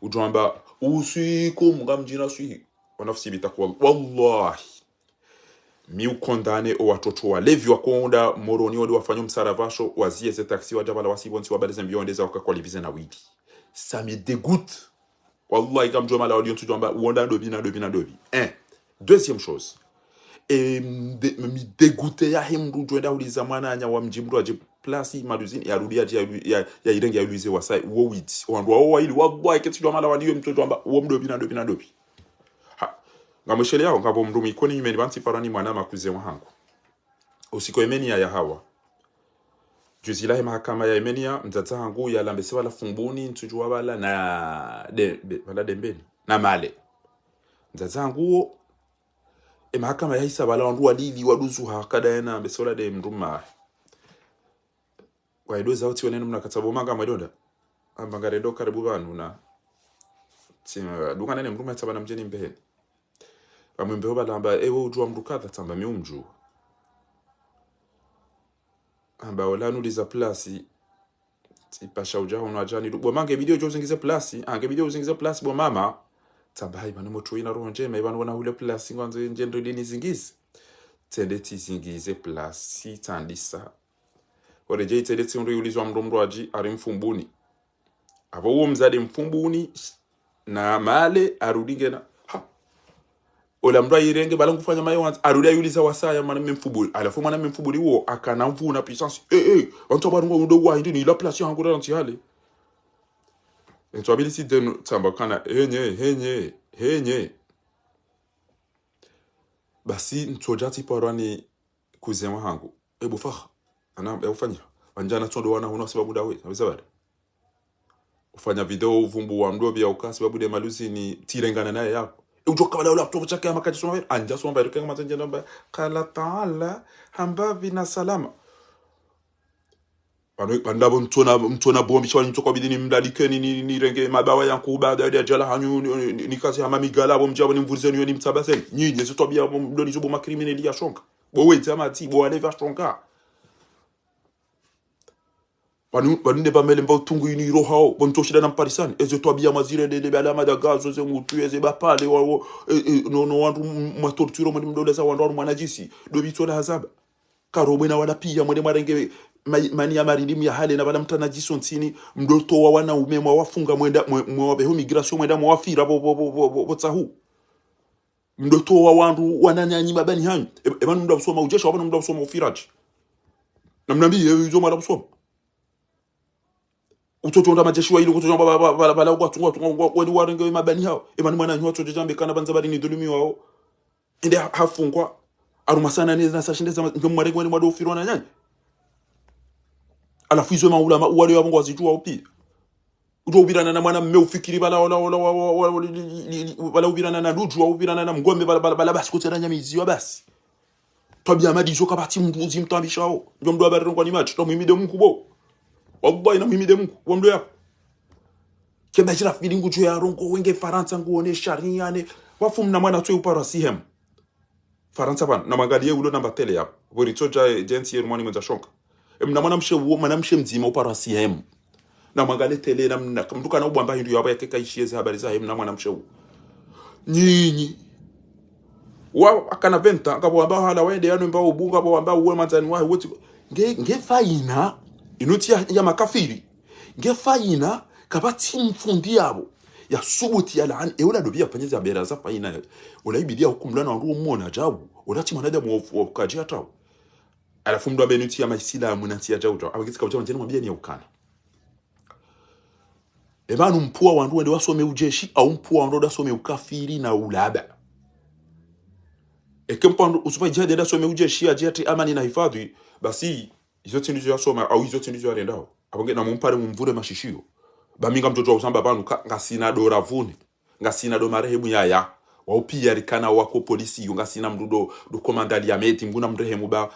ujamba usikum ngamjina swi wa nafsi bitaqwa wallahi mi ukondane o watoto walevi wakonda moroni wali wafanya msaravasho wazie ze taxi wajabala wasibonsi wabalize mbiyondeza wakakolibize na widi ça me dégoûte wallahi kam joma la audion tu jamba wonda dobi deuxième chose et me dégoûter ya himdu twenda uliza mwana anya wa mjimdu aje place maduzini ya rudia ya irenge ya ulize wasai wo wit wandu wa ili wallahi ketu joma la waliyo mtoto jamba wo mdobi ngamshele yao ngabo mrumi koni imeni banti parani mwana makuze wangu usiko imeni ya hawa juzilahi mahakama ya imenia mzata hangu ya lambese wala fumbuni ntujua wala na wala dembeni na male mzata hangu mahakama ya hisa wala wandu walili waduzu hakada yana mbese wala de mruma kwa edo zauti wanenu mna katabo manga madonda ambangare ndo karibu banu na tima dunga nene mruma tabana mjeni mbeheni bamwembe balamba ewo ujua mrukadha tamba miumju amba wala nuliza plasi tipasha ujaho unajani bo mange video jo zingize plasi ange video zingize plasi bo mama tamba hai banu moto ina roho njema ibanu wana hule plasi ngwanzo njendo lini zingize tende ti zingize plasi tandisa oreje tende ti ndo yulizwa mromro aji ari mfumbuni abo uo mzade mfumbuni na male arudinge na ola mdwa irenge balangu fanya mayo arudia yuliza wasaya mana memfubuli alafu mana memfubuli wo akana mvu na puissance onto barungo ndo wa hindi ni la place yangu ranti hale ento ability de tamba kana henye basi ntojati parani kuzema hangu bufa ana ufanya wanjana tondo wana huna sababu dawe sabada ufanya video uvumbu wa mdobi ya ukasi sababu de maluzi ni tirengana naye yako ujoka wala laptop chake amakaji soma anja soma bado kama tanje namba kala taala hamba bina salama bandabo mtona bombi chwa mtoko bidini mdalike ni renge mabawa yanku baada ya jala hanyu ni kazi hama migala bo mjabo ni mvurizeni ni mtabaseni nyinyi zitobia mdoni zobo makriminali ya shonka bo wezi ama ti bo aleva shonka banu ne ba mele mba tungu ni rohao bonto shida na parisani ezo tobia mazire de bala madagazo ze mutu eze ba pale no wandu ma torture mo mdole za wandu manajisi do bitona hazaba karobwe na wala pia mwende marenge mani ya marilimu ya hale na wala mtana jisonsini mdoto wa wana umemwa wafunga mwenda mwabeho migration mwenda mwafira botsahu mdoto wa wandu wananyanyi mabani hanyu ebanu mda usoma ujeshi wabanu mda usoma ufiraji na mnambi yuzo mada usoma utoto nda majeshi wa ilu kutoto bala ugatunga wali warenge mabani hao ebanu mwana nyu watoto jambe kana banza bari ni dhulumi wao ende hafungwa arumasana neza sashindeza ngomwarenge wali mwado ufirona nyanyi alafu izo maulama wale wabongo wazijua upi utobirana na mwana mme ufikiri bala ubirana na luju ubirana na mgombe bala basi kuteranya miziwa basi twabya madizo kabati mbuzi mtambishao ndio mdo habari kwa ni match to mwimide Mungu bo wallahi na mwimide Mungu wamdo yako kenda jira filingu jo ya rongo wenge Faransa nguone shariane wafum na mwana twe upara sihem Faransa ban na magalie ulo namba tele ya boritoja jensi yermani mwenza shonka mna mwanamshe mzima upara sihem na magale tele na mduka na ubamba hindu yaba yakeka ishieze habari za na mwanamshe nyinyi wa akana venta akabo amba hala wende yanu mba ubunga bo amba uwe manzani wa wote nge faina inuti ya makafiri nge faina kabati mfundi yabo ya subuti ya laan eula dobia panyeza bera za faina ola ibidia hukumlana wangu mwona jabu olati mwanada mwakaji atao alafu mdu ambe nuti ya maisila munanti ya jauja abagizika ujawa njeni mwambia ni ya ukana ebanu mpua wandu wende wasome ujeshi au mpua wandu wasome ukafiri na ulaba ekempa usufa jihadi da some ujeshi ajati amani na hifadhi basi izo tindizo yasoma au izo tindizo yarendao abonge na mumpare mumvure mashishio baminga mtoto wa usamba banu ngasina dora vune ngasina do marehemu yaya wa upia rikana wako polisi yo ngasina mdudo do komandali ya meti nguna mrehemu ba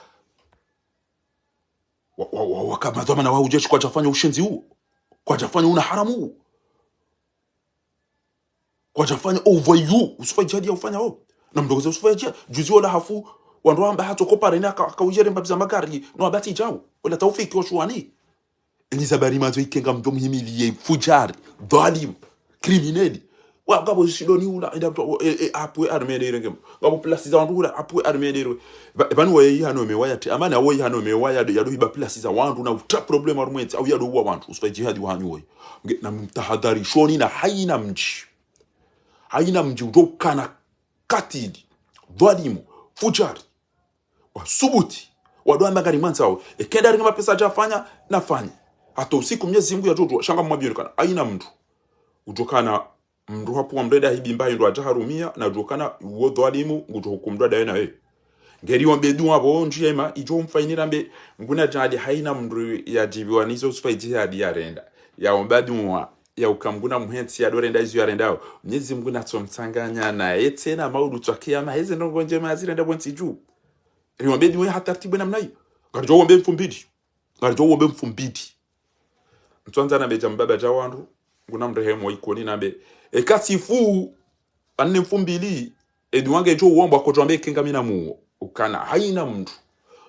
wakamadhama na wa ujeshi kwa jafanya ushenzi huo kwa jafanya una haramu huo kwa jafanya overyu usufa jihadi ya ufanya huo na mdogo usufa juzi wala hafu wandu amba hato kopara ina akaujere mbabiza magari no abati jawo wala taufiki washuani Elizabeth mazo ikenga mdomo himiliye fujari dhalim crimineli wa gabo shidoni ula ida apwe armede renge gabo place za wandu ula apwe armede banu wayi hano mewaya ti amana wayi hano mewaya yado hiba place za wandu na uta problem armenti au yado uwa wandu usufa jihadi wa hanyoy na mtahadhari shoni na haina mji udokana katili dhalimu fujari wasubuti wadwa magari mwanzao ekenda ringa mapesa ajafanya nafanya hata usiku Mwenyezi Mungu yatoto shanga mwabiri kana aina mtu utokana mndu hapo mreda hibi mbaye ndo ajaharumia na utokana uwo dhalimu ngutohukumdwa dawe na wewe ngeri wambe duwa bonji ema ijo mfainira mbe nguna jadi haina mndu yajibiwa nizo sifaiji hadi yarenda ya ombadumwa ya ukamguna muhensi ya dorenda izo yarendao Mwenyezi Mungu natsomtsanganya na etena maudu twakiama heze ndongonje mazirenda bonsi juu riwambe diwe hataratibu namna hiyo ngarijo wombe mfumbidi mtwanza na beja mbaba ja wandu nguna mrehemu ikoni nabe ekatifu anne mfumbili edwange jo womba ko jombe kenga mina muo ukana haina mtu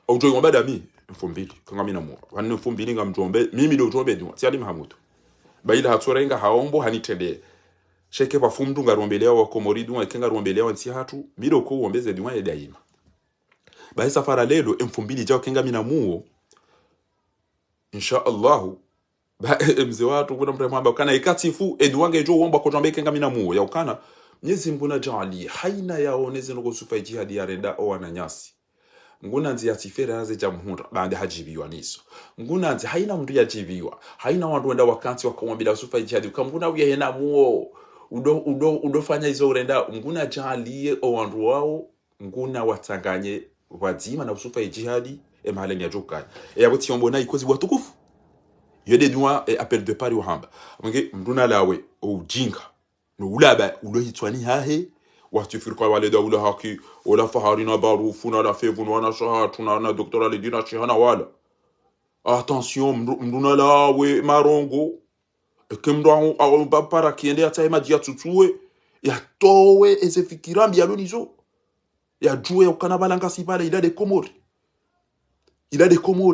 au jo womba dami mfumbili kenga mina muo anne mfumbili ngamjombe mimi do jombe dwa tiali mahamudu baila hatsorenga haombo hanitende sheke bafumdu ngarombelea wa komoridu nkenga rombelea wansi hatu bido ko wombeze dwa daima ba safara lelo mfumbili jao kenga mina muo insha Allah mzee watu kuna mtu mwamba kana ikatifu edwange jo womba ko jombe kenga mina muo ya ukana Mwenyezi Mungu na jali haina yaoneze ngo sufa jihadi ya renda o wananyasi nguna nzi ya tifera naze jamhuri baada hajibiwa niso nguna nzi haina mtu yajibiwa haina wandu wenda wakanti wakamwambia sufa jihadi ukanguna uye hena muo udofanya hizo urenda nguna jali o wandu wao nguna watanganye wazima na usufa jihadi emaleni ya joka yaboti yombona ikozi watukufu yede dua appel de Paris wahamba nge mduna lawe ujinga no ulaba ulohitwani hahe watifir kwa wale dawla haki wala faharina barufuna la fevun wana shahatuna na doktora lidina shihana wala attention mduna lawe marongo kemdo au para kiende ataima dia tutue ya towe ezefikirambi ya lonizo ya jue ukanabalanga sipale ila de komori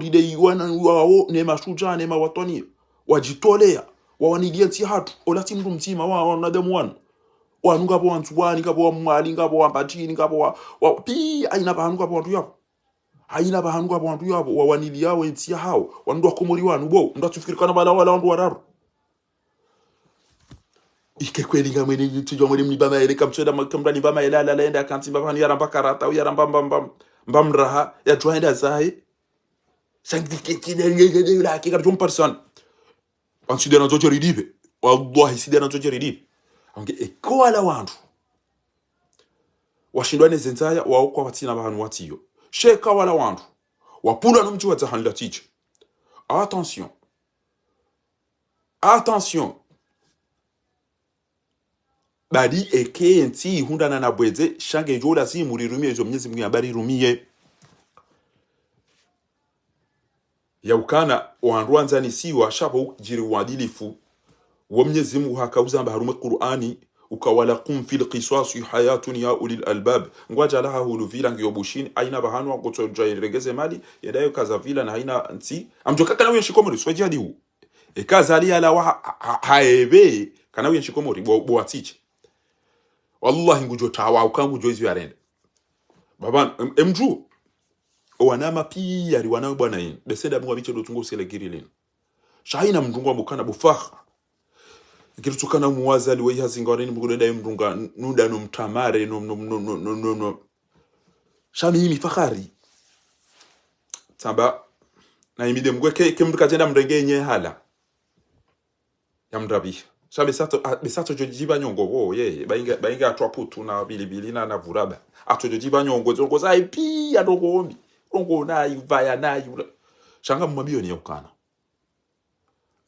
ide iwana wao ne mashuja ne mawatoni wajitolea wawanilia ti hatu olati mndu mtima wao na demu wana wanunga bo wantu wani ngabo mwali ngabo ambajini ngabo wa pi aina banuka bo wantu yao aina bahangu abantu yabo wawanili yao entia hao wandu wakomori wanu bo ndo tufikirikana bala wala wandu wararu ike kweli ngamwe ni tujwa muri mlibama ele kamcheda makamda ni bama ela la enda kanti baba yaramba karata au yaramba mbamraha ya joinda zai sanctifié la hakika de personne considérant zote ridibe wallahi sidana zote ridibe ange eko ala wandu washindwane zenzaya waokwa watina bahanu watiyo sheka wala wandu wapula no mji wa zahanla tiche attention badi eke enti hundana na bweze shange jola si muri rumie zo mnyezi mwenye habari rumie ya ukana wanduanza ni siwa shapo jiri wadilifu wa mnyezi mungu hakauza baharume Qur'ani ukawala kum fil qisas hayatun ya ulil albab ngwaja laha hulu vila ngiyobushin aina bahanu wakoto jairegeze mali yadayo kaza vila na haina nti amjoka kana uye shikomori swaji hadi hu kaza ali ala wa haebe kana uye shikomori bo atiche wallahi ngujo tawa ukangu joizi yarende baba mju wanama pia ri wanawe bwana yin beseda mwa bicho dotungo sele girilin shaina mndungu mukana bufakha kirutukana muwazali we hazinga waneni mugulenda mndunga nuda no mtamare no shami himi fakhari tamba na imide mgwe ke mduka jenda mrenge nye hala ya mdrabi shabe sato jojiba nyongo wo ye bainga atwa putu na bilibili na vuraba ato jojiba nyongo zongo za pi ya dogo ombi ongo na ivaya na yula shanga mwambio ni ukana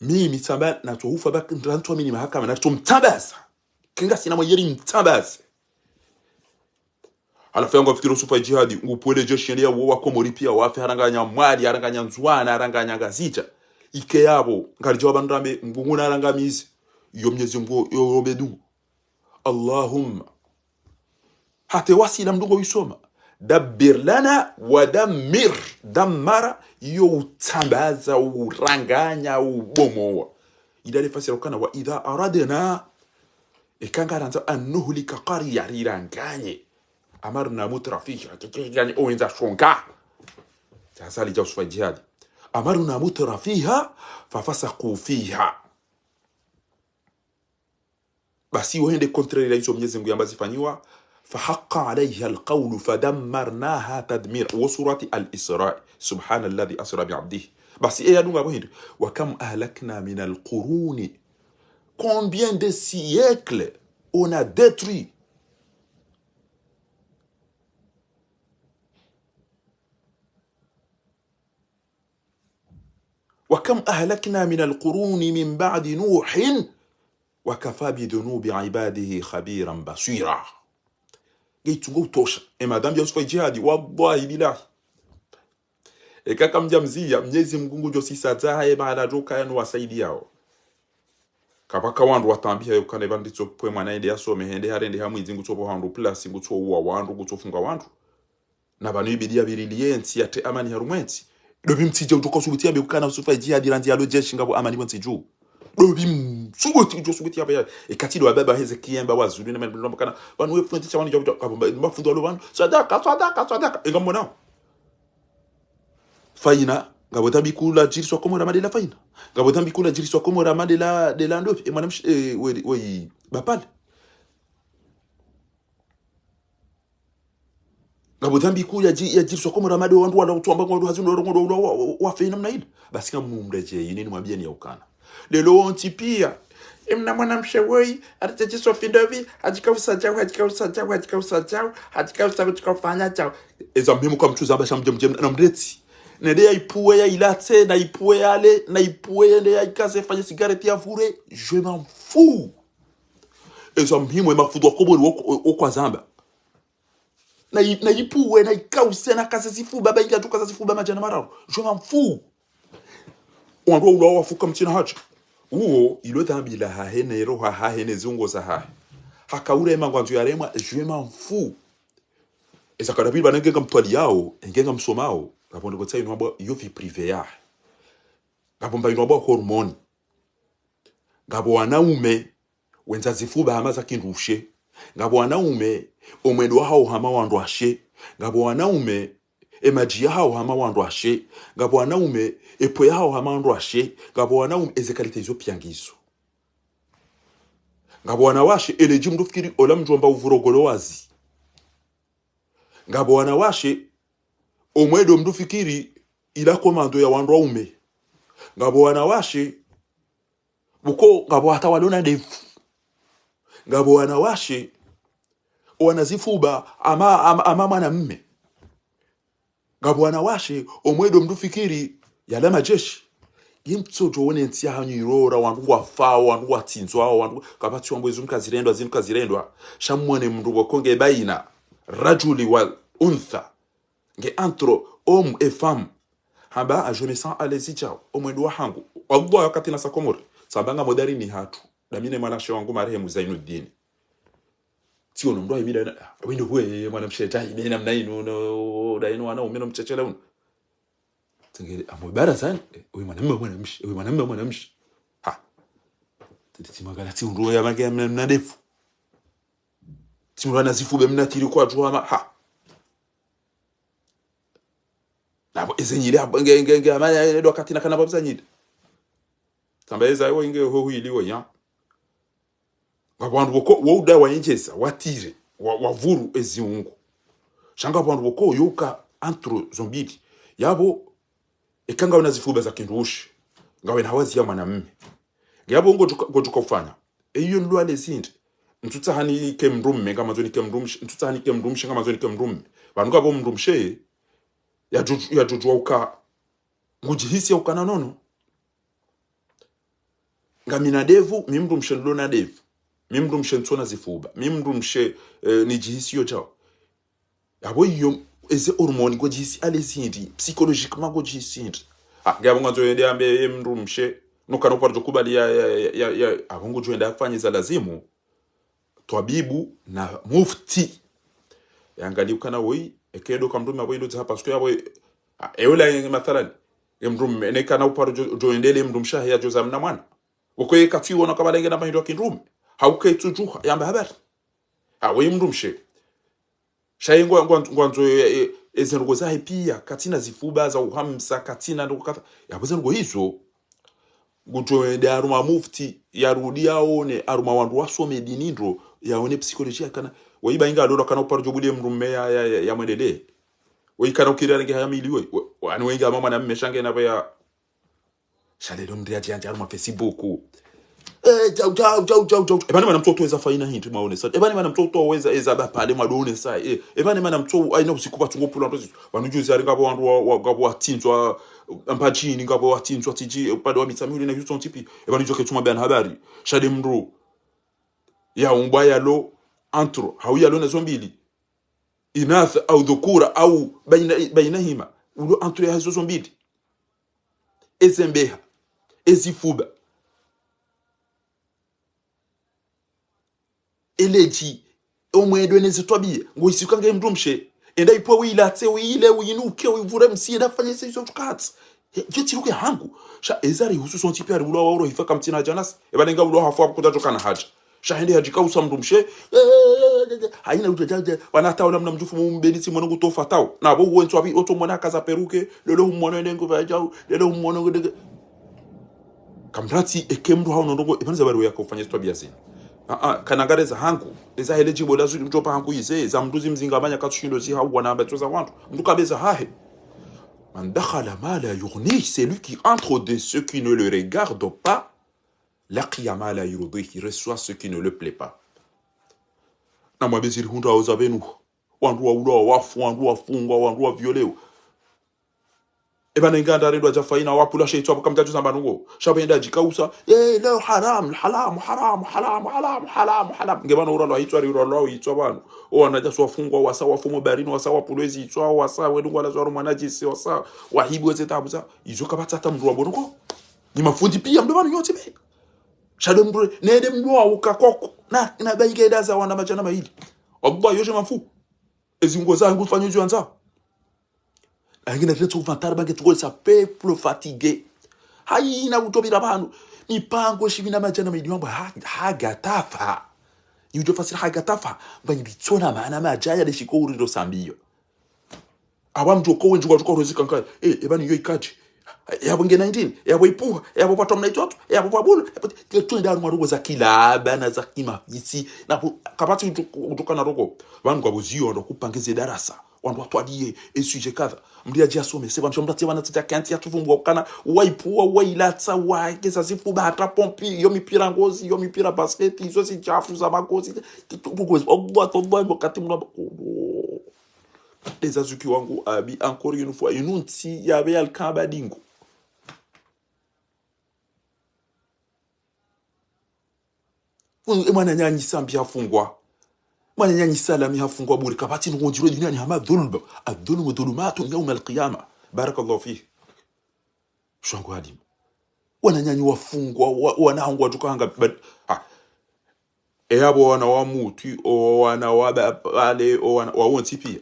mimi tamba na tuhufa bak ndranto mimi mahakama na tumtabasa kinga sina mweri mtabasa ala fengo fikiro sufa jihadi ngupole jeshi ndia wo wakomori pia wafe haranganya mwali haranganya nzwana haranganya gazita ike yabo ngalijo bandrambe ngunguna harangamizi yo mnyezi mgo yo bedu Allahumma hata wasila mdugo yisoma dabbir lana wa dammara yo tambaza uranganya ubomoa idale fasira kana wa idha aradna ikangaranza annuhlika qarya riranganye amarna mutrafiha yani oenza shonga tasali jawsfa jihad amarna mutrafiha fafasaqu fiha basi wende contraire hizo Mwenyezi Mungu ambazo zifanywa فحق عليها القول فدمرناها تدمير وسورة الإسراء سبحان الذي أسرى بعبده بس إيه يدونغا بهيد وكم أهلكنا من القرون combien de siècles on a détruit وكم أهلكنا من القرون من بعد نوح وكفى بذنوب عباده خبيرا بصيرا geitungo utosha madhambi ya usifai jihadi wallahi billahi kaka mjamzia Mwenyezi Mungu jo sisa zae baada roka yanu wasaidi yao kapaka wandu watambia yokane banditso pwe mwana ende asome hende harende hamwizi ngutsopo handu plus ngutso uwa wandu ngutsofunga wandu na banu ibidia biriliensi ate amani harumwensi dobi mtije utoka subutia be ukana usifai jihadi randi ya lojeshi ngabo amani bontsiju dobi subuti jo subuti aba ekatilo ababa heze kiyemba wazulu na mbalomba kana banu we fundi chawani jo mafundo alo banu sadaka engamona faina ngabota bikula jiriswa komora madela faina ngabota bikula jiriswa komora madela de lando e manam we bapal ngabota bikula jiriswa komora madela wandu wala utuamba ngondo hazundo wa faina mnaida basi kama mumreje yini mwambie ni yaukana lelo onti pia mna mwanamshe woi atajiswa findovi ajikausa chao chao eza mhimu kwa mtu zamba shamjem na mreti nede ya ipuwe ya ilate na ipuwe yale na ipuwe yale ya ikaze fanya sigareti ya fure je m'en fous eza mhimu ema fudwa kobori okwa zamba na ipuwe na ikause na kaze sifu baba inga tukaza sifu baba jana marao je m'en fous wandu ulo wafuka mtina hacha uo ilo dhambi la hahene roha hahene zungo za hahe hakaure mangwanzu ya remwa je m'en fous eza kadabi banenge mtwali yao engenga msomao gabondo ko tsayi nwabo yo vie privée ya gabomba inwabo hormone gabo wanaume wenza zifuba hamaza kindushe gabo wanaume omwendo hao hama wandu ashe gabo wanaume emaji hao hama wandu ashe ngabo wanaume epo hao hama wandu ashe ngabo wanaume ezekalite izo piangizo ngabo wanawashe eleji mndu fikiri ola mjomba uvurogolo wazi ngabo wanawashe omwedo mndu fikiri ila komando ya wandu waume ngabo wanawashe buko ngabo atawalona ndefu ngabo wanawashe wanazifuba ama mwanamume ngabo wanawashe omwedo mndu fikiri yala majeshi yimtsojo wone ntia hanyu irora wandu wafao wandu watsinzwa wandu kapati wambo zimkazirendwa shamwane mndu wakonge baina rajuli wal untha nge antro homme et femme hamba a je me sens à l'aise chao omwedo hangu Allah wakati na sakomori sabanga modari ni hatu damine mwanashe wangu marehemu Zainuddin tio ndo imida wendo huwe mwanamsheta imena mnaino no daino wana umeno mchechela uno tengele amubara sana wewe mwanamshi ha titimagala ti ndo ya mage mnadefu timurana zifube mnatiri kwa tuama ha nabo ezenyile ngenge amanya ndo katina kana babzanyide tambeza yo inge ho huiliwo ya ngabantu boko woda wanyejesa watire wavuru eziungu shanga bantu boko yoka antro zombidi yabo ekanga unazifuba za kindushi ngawe nawazi ya mwanamume ngiyabo ngojuka ufanya eyo ndwa lesindi ntutsa hani kemrumme kama zoni kemrumshi ntutsa hani kemrumshi kama zoni kemrumme bantu ngabo mrumshe ya jujwa uka ngujihisi ukana nono ngamina devu mimrumshe lona devu mimrumshe ntona zifuba mimrumshe nijihisi yo chao yabo iyo eze hormone go jihisi alezindi psychologiquement go jihisi ngabo nganzo yende ambe mrumshe nokano parjo kubali ya abongo joenda afanyiza lazimu twabibu na mufti yangali ukana woi ekedo kamruma boy ndo hapa sio yabo eola mathalan mrumme nekana uparjo joendele mrumsha ya joza mna mwana ukoye katwiwo nakabalenge na bahindo kinrume hauke tujuha yamba habari awe mrumshe shayengo ngwanzo ezengo zahe pia katina zifuba za uhamsa katina ndokata yabuzengo hizo gujoende aruma mufti yarudia one aruma wandu wasome dinindro yaone psychology kana weiba inga ndo kana uparjo bule mrumme ya mwendele wei kana ukira nge hayamiliwe wani wenga mama na mmeshange na baya shale ndo ndia janja aruma Facebook jau ebani mana mtoto weza faina hinti maone sa ebani mana mtoto weza ezaba pale madone sa ebani mana mtoto aina usikupa tungopula ndo banujuzi ari ngabo wandu ngabo watinzwa mpachini ngabo watinzwa tiji upande wa mitsamuli na yuso tipi ebani joke tuma bana habari shade mru ya umbaya lo antro hauya lo na zombili inath au dhukura au bainahima ulo antro ya hizo zombili ezembeha ezifuba eleji omwedo nezitwabie ngoyisikange mrumshe enda ipo wilatse wile winuke wivure msieda fanye sezo tukats yetiruke hangu sha ezari hususon tipi ari ulo waro hifaka mtina janas ebanenga ulo hafu akuta tokana haja sha hende hajika usa mrumshe haina utajaje wanata wala mnamjufu mbenisi mwanangu tofatao na bo wonso abi oto mwana kaza peruke lelo mwana nengo vajao lelo mwana ngo kamrati ekemru hao ndongo ebanza bari yako fanye twabia zini kanagareza hangu eza eligible lazu mtopa hangu yize za mduzi mzingamanya katushindo zi hau wanamba toza wantu mtukabeza hahe man dakhala ma la yughni c'est lui qui entre de ceux qui ne le regardent pas laqiya ma la yurdi qui reçoit ce qui ne le plaît pas na mwabeziri hundu auza benu wandu wa ulo wafu wandu wafungwa wandu wa violeo ebana inganda rendo ajafaina wapula sheitwa bakamtatu samba nungo shabenda jikausa leo haram ngebana uralo hitwa uralo hitwa bana wanaja swafungwa wasa wafumo barini wasa wapulezi hitwa wasa wedungu ala zwa manajisi wasa wahibu zetabuza izo kabata tamrwa bonoko ni mafundi pia ndo bana yote be shado mbre nede mwa ukakoko na baike daza wana majana mahili abba yoje mafu ezingo zangu fanyuzo anza angina tete uvantara bange tukole sa peuple fatigué haina utobira banu mipango shibina majana mahili mambo hagatafa yujo fasira hagatafa banyi bitona maana majaya de shikori ndo sambio Awamjo ko wenjuka tuko rozika nkai ebani yo ikaji yabo nge 19 yabo ipuha yabo patwa mnaitoto yabo pabulu twenda marugo za kila bana za kima yisi na kapati kutoka na rogo vanhu kwabuzio ndo kupangize darasa wandu watwadie esuje kadha mdia jasome se vanhu mtati wana tata kanti yatuvumbwa kana waipuwa wailatsa waigeza zifuba hata pompi yo mipira ngozi yo mipira basket izo si chafu za magozi tukugozi ogwa kati mna les azuki wangu abi encore une fois inunti yabe alkamba dingo mwana nyanyi sambi hafungwa mwana nyanyi salami hafungwa bure kabati ngondiro dunia ni hama dhulba adhulmu dhulumatu yawm alqiyama barakallahu fi shangu hadim wana nyanyi wafungwa wanahangwa tukanga eyabo wana wa mutu o wana wa bale o wana wa wonti pia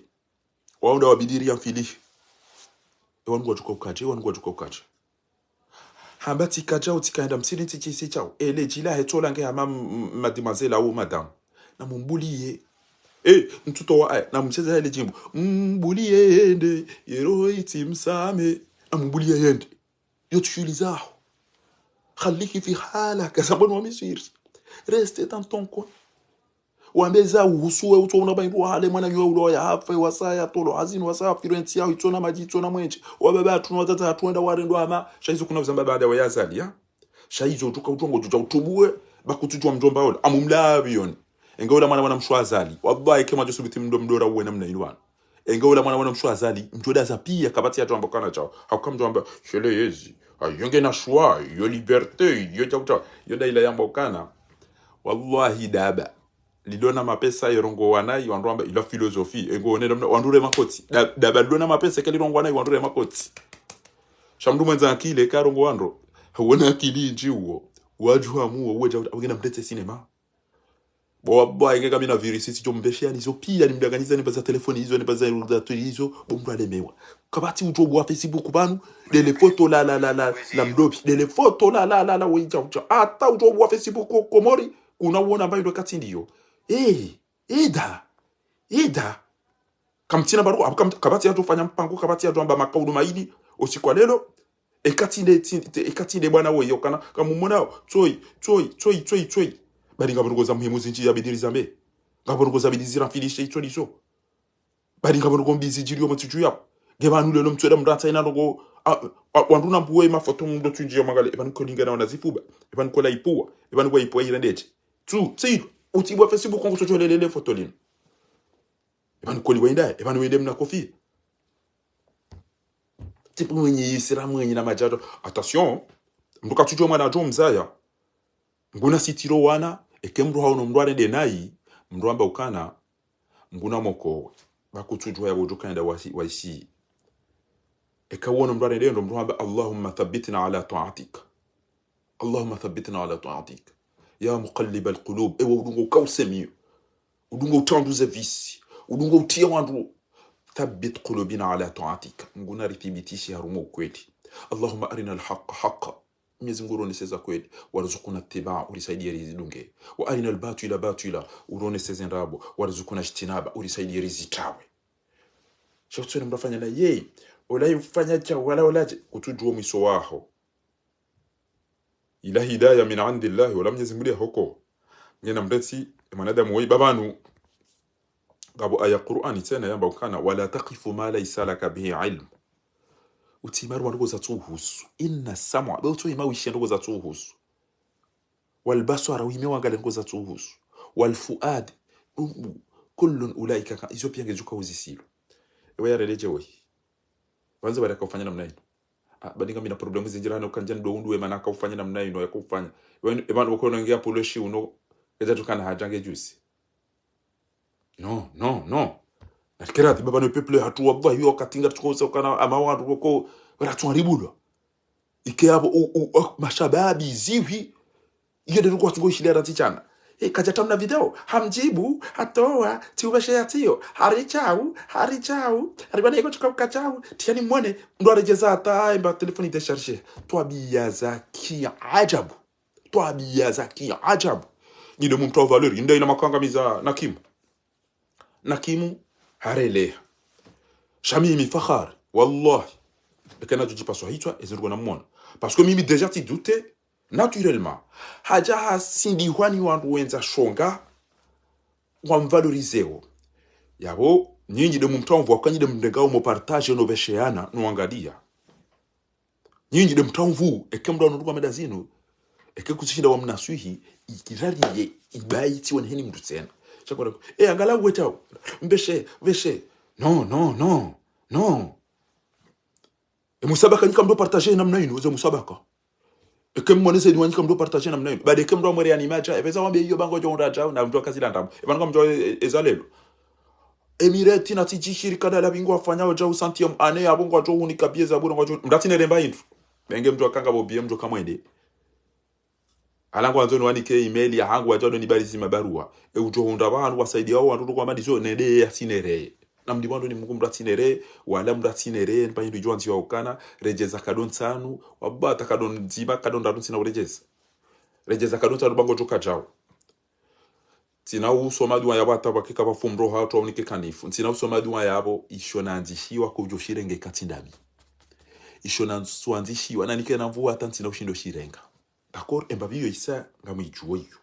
waunda wabidiria mfili wangu watuka ukaje hambati kaja utikaenda msini tichisi chao jila hetola nge hama mademoiselle au madame na mumbulie mtuto wa na mcheza ile jimbo mbulie yende yero itimsame na mumbulie yende yotulizaho khaliki fi halaka sabon wa misir reste dans ton coin wambeza uhusuwe utona baimbo hale mwana yo ulo ya hafe wasaya tolo azini wasaya firentia itona maji itona mwenje wababa tunatata tuenda warendo ama shaizo kuna uzamba baada ya yazali ya shaizo tuka utongo tuja utubue bakutujwa mjomba ola amumlabion engola mwana mshwazali wallahi kama josubiti mdomdora uwe namna ilwana engola mwana mshwazali mtoda za pia kabati ya tuamba kana chao hakamjomba shele yezi ayonge na shwa yo liberté yo chauta yo daila yamba kana wallahi daba lidona mapesa yorongo wanai wandramba ila philosophie ego onera wandure makoti daba lidona mapesa kali rongo wanai wandure makoti shamdu mwenza akile karongo wandro huona akili njiwo wajua muo uweja ugenda mtete cinema boba ingeka mina virisi sicho mbeshia nizo pia nimdaganiza nipaza telefoni hizo nipaza ordinateur hizo bomba lemewa kabati ujobu wa Facebook banu dele photo la mdopi dele photo la weja hata ujobu wa Facebook komori kuna uona ambayo ndo kati ndio ida kamtina baru kabati ya tufanya mpango kabati ya tuamba makaudu maidi usiku lelo ekatinde bwana weyo kana kamumona toi bari ngaburugoza muhimu zinji ya bidiri zambe ngaburugoza bidizira filishe icho liso bari ngaburugo mbizi jiri yo mutiju ya gebanu lelo mtweda mrata ina logo wanduna mbuwe mafoto ndo tunji magale ebanu kolinga na wanazifuba ebanu kola ipua ebanu kwa ipua irandeje tsi utibwa Facebook kongo tocholelele foto lino ebanu koli wenda ebanu wende mna kofi tipo mwenye yisira mwenye na majato attention mbuka tujwa mwana jo mzaya nguna sitiro wana ekemru hauno mndwane de nayi mndwamba ukana nguna moko bakutujwa yabo jukanda waishi ekawona mndwane de ndo mndwamba Allahumma thabbitna ala ta'atik Allahumma thabbitna ala ta'atik ya muqallib alqulub ewa udungo kawsemi udungo utanduze visi udungo utia wandu thabbit qulubina ala ta'atik nguna rithibitishi harumo kweli Allahumma arina alhaqqa haqqan Mwenyezi Mungu uroneseza kweli warzuquna ittiba urisaidia rizidunge wa arina albatila batila uroneseza ndabo warzuquna ijtinaba urisaidia rizitawe shotso mrafanya na yeye ulayufanya cha wala walaje kutujua miso wao ila hidayah min indillahi wala Mwenyezi Mungu hoko ngena mreti mwanadamu wei babanu gabo aya Qur'ani tena yamba ukana wala taqifu ma laysa laka bihi ilm utimaru wandugo za tuhusu inna sam'a bautu imawishi ndugo za tuhusu wal basara wimewangale ndugo za tuhusu wal fuad kullun ulaika izo pia ngejuka uzisilo ewe yareleje we wanza baraka ufanya namna hiyo badinga mina problemu zinjirana ukanjani do undu emana ka ufanya namna hiyo yakufanya ebana uko nongea poloshi uno eza tukana hajange juice no nakira baba no people hatu wallahi hiyo katinga tukosa kana ama watu ko wala tunaribulwa ike abo mashababi ziwi iyo ndio kwa tungo shilera tichana kaja tamna video hamjibu hatoa tiubashe atio harichau haribana iko tukakachau tiani mwone ndo arejeza hata imba telefoni de charger twabia zaki ajabu ni de mumto valeur ndio ina makangamiza nakimu harele Jamais mi fakhar wallahi kana tujipa so hitwa ezirgo na mona parce que mimi déjà ti douté naturellement haja hasindi hwani wandu wenza shonga wa mvaloriseo yabo nyinyi de mumtamvu akanyide mndengao mo partage no besheana no angalia nyinyi de mtamvu ekemdo no rugwa medazino kushinda wa mnaswihi ikirariye ibaiti wana heni mtu tena chakora angalau wetao mbeshe no musabaka nyika mdo partager namna ino uze musabaka mwanese ni wanyika mdo partager namna ino bade mdo mwere animacha eveza wambe iyo bango jonda jao na mdo kazi landam ebanga mdo ezalelo emireti na tiji shirika da bingo afanya jao santiam ane abongo jo unika bieza buro ngo mdatine remba intu benge mdo akanga bo bie mdo kamwende alango anzo wanike email ya hangu wajado ni bali zima barua ujo hunda abantu wasaidia wao wantu kwa madizo nede yasinere na mdibando ni mungu mratinere wala mratinere npa hindu jwanzi wa ukana rejeza kadon tanu wabata kadon zima kadon dadu tina rejeza kadon tanu bango joka jao tina usomadu wa yabata bakika bafumro ha to unike kanifu tina usomadu wa yabo ishonanzishiwa kujoshirenge katindami ishonanzishiwa na nike na mvua tantina ushindo shirenga d'accord embabiyo isa ngamwijuo iyo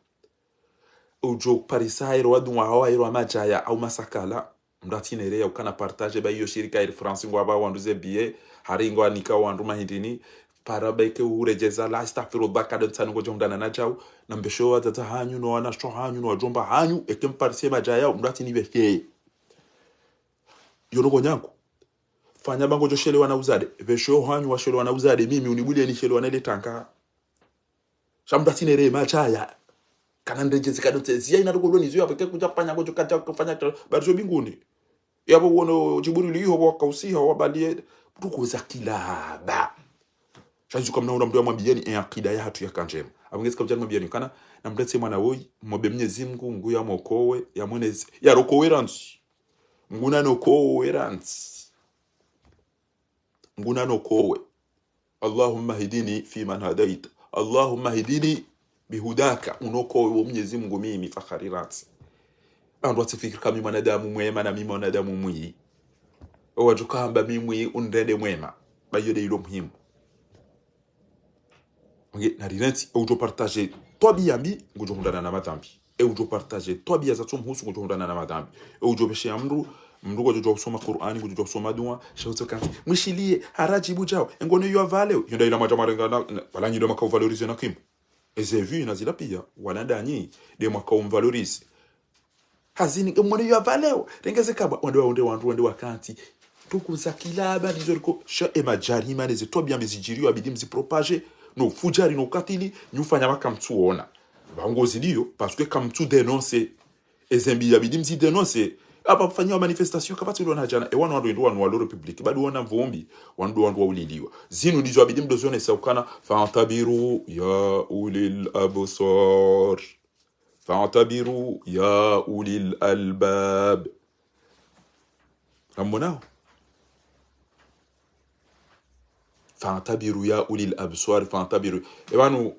ujo parisairo wadu wa hawa iro amajaya au masakala mdatinere ya ukana partage ba iyo shirika iri France ngo aba wanduze biye haringo anika wandu mahindini parabeke urejeza la staffiro bakada tsanu ngo jondana na jao na mbesho wa tata hanyu no wana sho hanyu no jomba hanyu ekem parse majaya mdatini beke yono nyangu fanya bango jo shele wana uzade besho hanyu wa shele wana uzade mimi unibule ni shele wana ile tanka shamdatinere majaya kana ndejeze kadonte zia ina rukoloni zio apeke kuja panya gojo kaja kufanya barjo binguni yabo wono jiburi liho wakausiha wabalie tukuza kilaba chanzu kama naona mtu amwambieni akida ya hatu ya kanjema abungezi kabjani mwambieni kana na mlete mwana woi mobe Mwenyezi Mungu nguya mokowe ya mwenezi ya rokoweransi nguna no koweransi nguna no kowe Allahumma hidini fi man hadaita Allahumma hidini bihudaka unoko Mwenyezi Mungu mimi fakharirat ando atifikiri kama mwanadamu mwema na mimi mwanadamu mwi owajukamba mimi undende mwema bayode ilo muhimu ngi na rinati ujo partager to biyambi ngujo hundana na matambi ujo partager to biya za tumhusu ngujo hundana na matambi ujo beshe amru mrugo jojo kusoma Qur'ani ngujo kusoma dua shauto kanti mwishilie haraji bujao ngono yo valeo yonda ila majamarenga wala nyido makao valoriser na kim eze vu na zila pia wanadani de makao valoriser hazini ngono yo valeo rengeze kaba onde wakanti tukuza kilaba dizoriko sha emajarima neze to bien bizijiriyo abidi propager no fujari no katili nyufanya makamtuona bangozi dio parce que comme tout dénoncer ezembi abidi dénoncer apa fanya manifestation kapati ndo jana e wana ndo wa republique bado wana vumbi wandu uliliwa zinu dizo abidi mdozone saukana fantabiru ya ulil absar fantabiru ya ulil albab ramonao fantabiru ya ulil absar fantabiru ebanu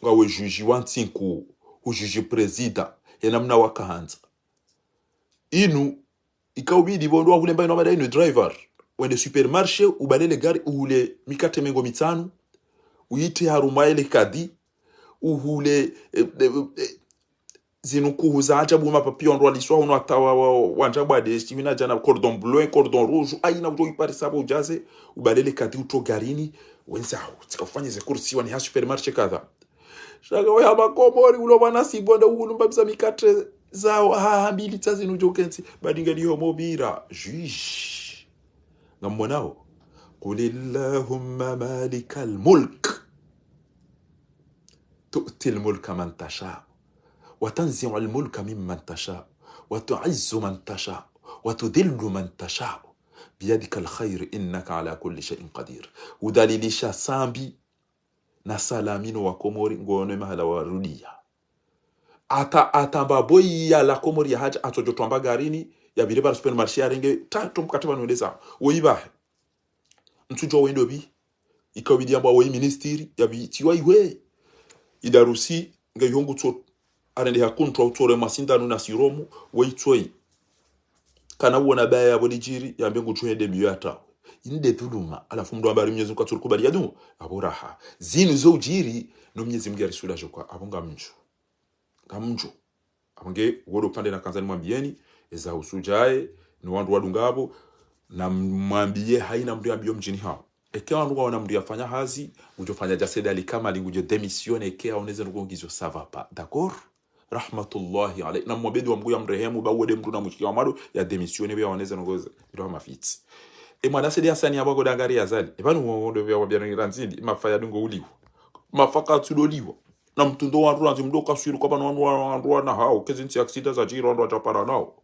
ngawe juji wantinku ujuji presida yenamna wakahanza inu ikawbidi bondo wahule mbaino mada inu driver wende supermarché ubalele gari uhule mikate mengo mitanu uyite harumaele kadi uhule zinuku za ajabu mapapio ndo aliswa uno atawa wanjabwa de estimina jana cordon bleu cordon rouge aina ujo ipari sabo ujaze ubalele kadi uto garini wenzao tikafanya ze kursi wani ha supermarché kadha shaka we abakomori ulo bana sibonda uhulu mbabisa mikate zao mbili tsazi nujokensi badinga liho mobira juge ngamonao qulillahumma malikal mulk tu'til mulka man tasha wa tanzi'u al mulka mimman tasha wa tu'izzu man tasha wa tudillu man tasha biyadika al khair innaka ala kulli shay'in qadir udalilisha sambi na salamino wa komori ngone mahala warudia atamba boyi ya la komori ya haja atojotwamba garini ya bireba supermarché arenge tatu mkataba nondeza oyiba ntujo wendo bi ikawidi amba oyi ministry ya bi tiwa iwe idarusi ngayongu to arende hakunto autore masinda nuna siromu oyi toyi kana uona baya abo dijiri yambe ngutuende miyata inde dhuluma alafu mdo ambari Mwenyezi Mungu aturukubali yadu aboraha zinu zo ujiri no Mwenyezi Mungu arisula jokwa abonga ngamjo abonge wodo pande na kanzani mwambieni eza usujae ni wandu wadungabo na mwambie haina mdu ambio mjini hao eke wandu wana mdu yafanya hazi ujofanya jaseda alikama lingujo demisione eke aoneze nukongizo sava pa d'accord rahmatullahi alayhi na mwabedi wa mgu ya mrehemu ba uwede mdu na mchiki wa madu ya demisione vya aoneze nukongizo ilo mafiti mwana sedi asani ya wago dangari ya zali vanu mwondo vya wabiano iranzidi mafaya dungo uliwa mafaka tuloliwa na mtundo wandu ranzi mdo kasuiru kwa panu wandu na hao kezinti ya ksita za jiri wandu wachapara nao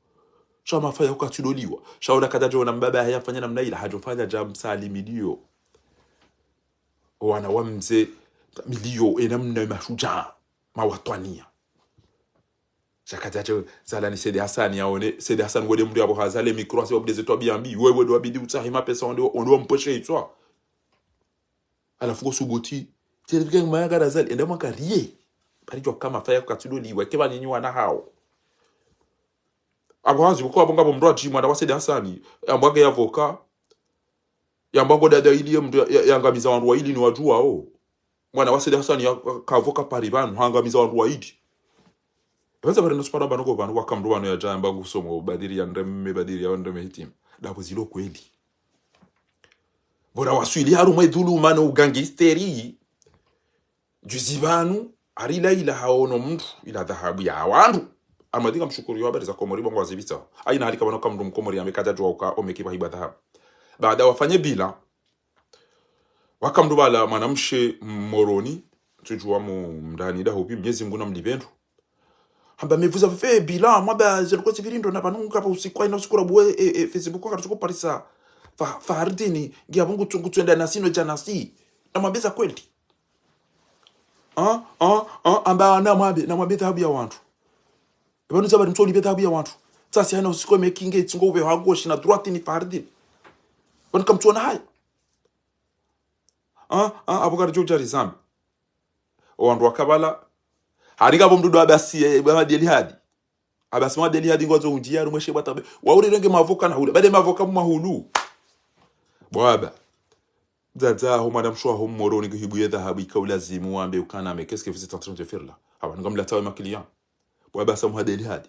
sha mafaya huka tuloliwa sha uda kadajo na mbaba haya fanya na mnaila hajofanya jamsali milio wana wamze milio enamna mashuja mawatwania shakataje zala ni Sedi Hassan yaone Sedi Hassan wode mdu abo hazale micro ase obdeze to biambi wewe do abidi utahima pesa ondo mpeshe itwa alafu go suboti tele manga razali enda maka rie parijo kama faya katudo liwe keba nyinyi wana hao abo hazi ko abonga bomdo ajimwa da Sedi Hassan ambage yavoka yambango dada ili mdu yangamiza wandu wa ili ni wajua mwana wa Sedi Hassan kavoka paribanu hangamiza wandu wa ili Wenza bari nusupara banoko banu wakamdu wanu ya jamba gusomo badiri ya ndreme badiri ya ndreme hitim dabo zilo kweli bora waswili haru mwedhulu mano ugangisteri juzibanu arila ila haono mtu ila dhahabu ya wandu amadika mshukuru ya habari za komori bongo wazibita aina halika banoko mdu mkomori amekaja jua uka omekipa hiba dhahabu baada wafanye bila wakamdu bala manamshe moroni tujua mdani dahubi Mwenyezi Mungu na mlibendu hamba mevuza fe bila mwaba zilikuwa sivirindo na banunga pa usiku ina usikura bwe Facebook kwa tuko parisa fa ardini ngia bungu tungutuenda na sino jana si na mwabeza kweli amba na mwabe thabu ya watu banu zabari mtoli bethabu ya watu sasa hana usiku mekinge tsungo ube hagoshi na droite ni fa ardini banu kamtuona haya abogara joja rizambi wandu wakabala harika bomdudo abasi bamadeli hadi abasi madeli hadi ngozo unjia rumweshe batabe wauri renge mavoka na hula bade mavoka mu mahulu bwaba zaza ho madam shwa ho moroni gihibu ya dhahabu ikawlazimu wambe ukana me qu'est-ce que vous êtes en train de faire là aba ngam la tawe ma client bwaba sa muhadeli hadi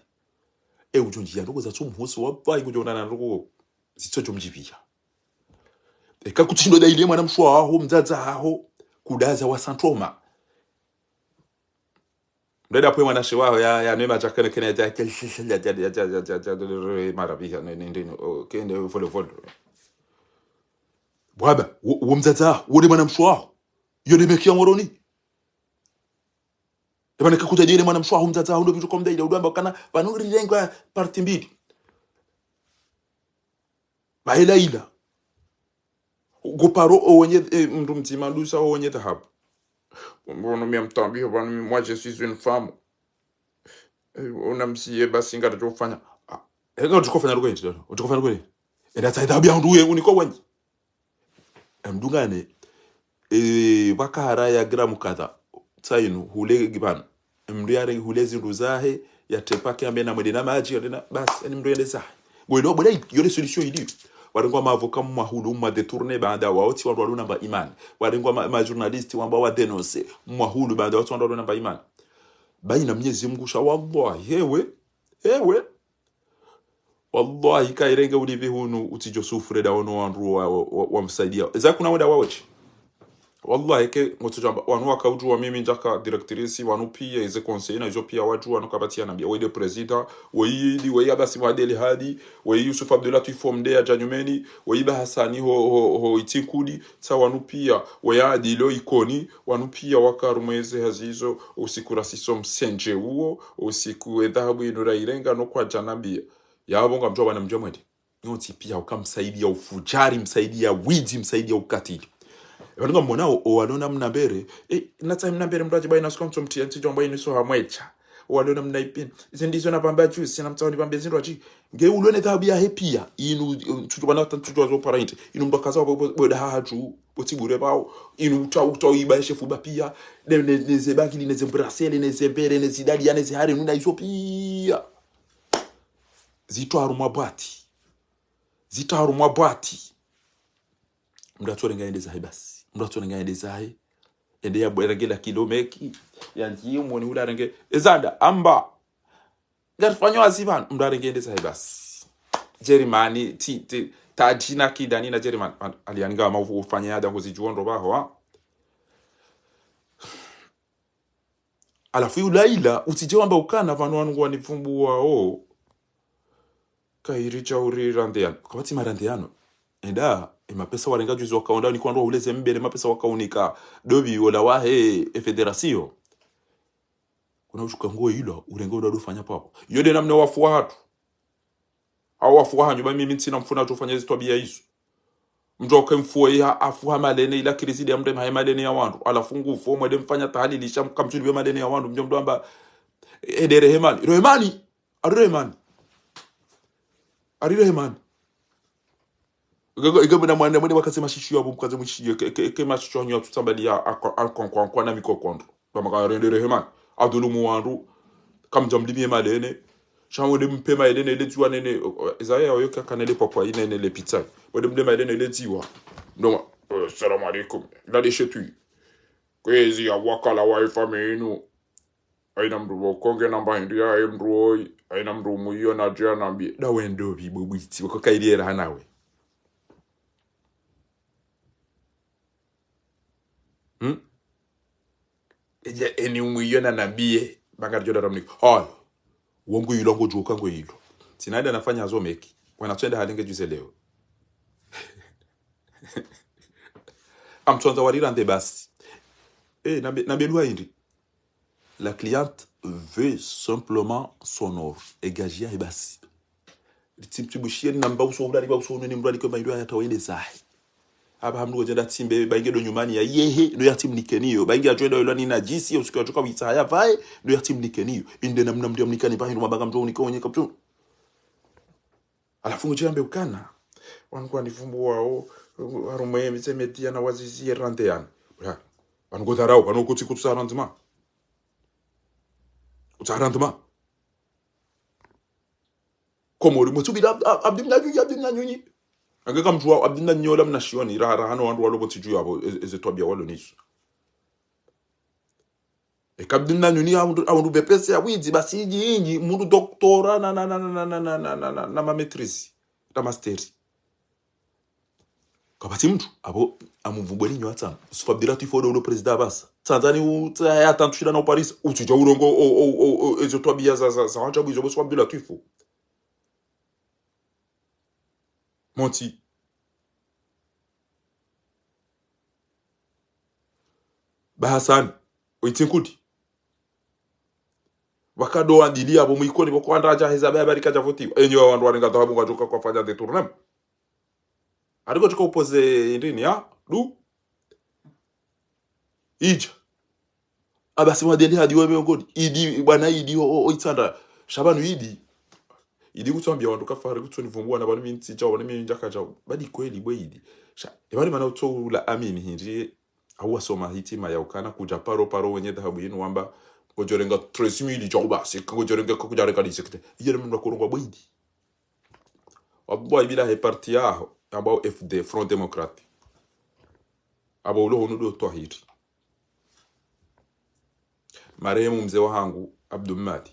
ujonjia ndoko za tumhusu wapai kujona na ndoko zitsojo mjibia kakutindo daile madam shwa ho mzaza ho kudaza wa santoma Ndeda pwe mwanashe wao ya nema chakene kene ya marabika ndino kende vole bwaba umzaza wode mwana mshwa yode mekia moroni ebane kakutajire mwana mshwa umzaza ndo kitu komda ile udamba kana banuri lengwa parti mbili baila ila goparo onye mndu mtima dusa onye dhahabu Mbono miamtambia bwana moi je suis une femme. Unamsiye basi ngata tofanya. Ega tukofanya ruko nje. Tukofanya ruko. Enda tsaida bya nduye uniko wanyi. Mdungane bakara ya gramu kadha. Tsainu hule gibana. Mndu yare hulezi nduzahe ya tepake ambe na mwede na maji yona basi ni mndu yende sahi. Gwelo bole yore solution ili. Waringwa mavoka mwahulu mwa detourner baada waoti wandu namba imani waringwa ma journalist wamba wa denoncer mwahulu baada waoti wandu namba imani baina Mwenyezi Mungu sha wallahi hewe wallahi kairenge ulivi hunu utijosufure da ono wandu wa msaidia za kuna wada waochi wallahi ke mutujamba wanu wakaujua mimi njaka directrice wanu pia ize conseiller na izo pia watu wanu kabatia nambia wede president weili weya basi wadeli hadi weyi Yusuf Abdulatif Omde ya Janyumeni weyi Bahasani ho itikudi sa wanu pia weya adilo ikoni wanu pia wakarumweze hazizo usikura sisom senje uo usiku edhabu inura irenga no kwa janambia ya wabonga mjua wana mjua mwedi nyoti pia ukamsaidia ufujari msaidia widi msaidia ukatili Wanunga mwanao walona mnabere nata mnabere mraji baina skonto mtianti jomba iniso hamwecha walona mnaipin zindizo na pamba juice na mtaoni pamba zinro achi nge ulone thabia hepia inu tutubana tutwa zo parent inu mdokaza boda haju botibure bawo inu uta iba chefu ba pia neze baki neze brasele neze bere neze dali neze hari nuna iso pia zitwa aruma bati zitaru mwabwati mdatore ngaendeza hai basi mdatore ngaendeza hai ende ya bweragela kilomeki yanji umoni ularenge ezanda amba ngatfanyo azivan mdarenge endeza hai basi Jeremani ti tajina kidani na Jeremani alianga mavu ufanya yada ngozi juondo baho alafu ulaila usijewamba ukana vanu wanu wanifumbu wao kairi chauri randeano kabati marandeano enda mapesa warenga juzi wakaonda ni kwando uleze mbele mapesa wakaunika dobi wala wahe federasio kuna ushuka nguo hilo urenga udadufanya papo yode namna wafua hatu au wafua hanyu ba mimi sina mfuna tufanya hizo tabia hizo mjoke mfua ya afuha malene ila kirizidi ya mde malene ya wandu alafungu ufuo mwede mfanya tahalilisha mkamchuli malene ya wandu mjomdo amba ede rehemani rehemani igabo na mwana mwene wakasema shishu yabo mkaze mwishiye ke mashishu hanyu tutambalia kwa na mikokondo bamaka rehemani adulumu wandu kamjamlimie malene chamwe de mpema elene le tiwa nene Isaiah oyoka kanele papa ine le pizza wode mdema elene le tiwa ndo assalamu alaikum la de chetu kwezi ya wakala wa faminu aina mrubo konge namba hindu ya mroi aina mrumu hiyo na jia nambi da wendo bibubiti wako kailiera hanawe eje eni umuyo na nambie banga joda ramni wongo yilongo joka ngo yilo sinaida nafanya azo meki wanatwenda halenge juze leo amtonza warira nde basi na belua indi la cliente veut simplement son offre egajia basi timtibushie namba usovula riba usovune mradi kwa mairo yatawende zahi aba hamdu gojenda timbe bainge do nyumani ya yehe no yatimnikeniyo bainge ajwenda yolo ni najisi usiku atoka witaya vai no yatimnikeniyo inde namna mndio mnikani bahindu mabaga mto unikonye kaptu alafu ngojambe ukana wankuwa nifumbu wao harume misemetia na wazizi randean bra wangotarao wanokuti kutsaranduma utsaranduma komori mutubira abdimna nyunyi angeka mjua abdina nyola mnashioni raha hano wandu walobo tiju yabo ezetwabia walo nisu kabdina nyuni aundu bepese ya wizi basi inji mundu doktora na ma maîtrise na master kabati mtu abo amuvumbweni nyatsa sufabdira tifodo lo president basa Tanzania utaya tantushira na Paris utuja urongo ezetwabia za hanja bwizo bo sufabdira tifo Monti. Bahasan. Oitinkudi. Wakado andili abo mwikoni boko andraja hezabe barika javoti. Enyo wandu warenga tabu ngajoka kwa fanya de tournam. Ariko chiko opose ndini ya du. Ija. Abasi mwadeli hadi wewe ngoni. Idi bwana idi oitsanda. Shabanu idi. Idi kutambia wandu kafari kutonivumbua na bali minti chao bali minja kajao bali kweli bweidi sha ebali mana utola amini hinji awa soma hitima ya ukana kuja paro wenye dhahabu yinu wamba ngojorenga 3000 chao basi ngojorenga kujareka disekte yele mndu kurungwa bweidi wabwa ibila he parti yao ambao FD Front Democratic abo ulo honudo tohiri marehemu mzee wangu Abdul Madi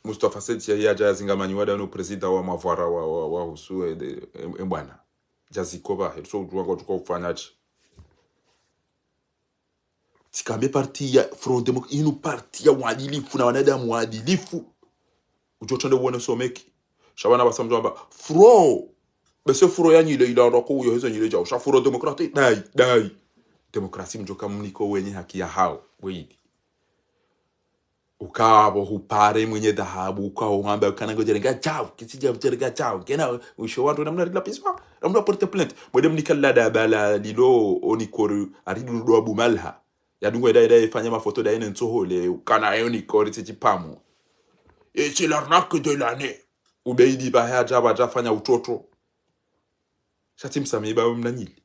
Mustafa Seti ya jazingamanyi wada no president wa mavara wa husu mbwana jazikoba so ujuanga tuko kufanyaje tikambe parti ya Front Democratic inu parti ya mwadilifu na wanadamu mwadilifu ujotonde uone someki shabana basamjo amba Front bese Front yanyile ila ndako uyo hezo nyile jao sha Front Democratic dai demokrasi mjoka mniko wenye haki ya hao weidi ukabo hupare mwenye dhahabu ukao ngamba ukanango jerenga chao kisija jerenga chao kena usho watu namna la piswa namna porte plainte bodem nikalla da bala lilo onikoru aridu do abu malha ya dungo dai fanya mafoto da ene ntohole ukana yonikori tijipamo c'est l'arnaque de l'année ubeidi ba haja ba fanya utoto shatim samiba mnanyili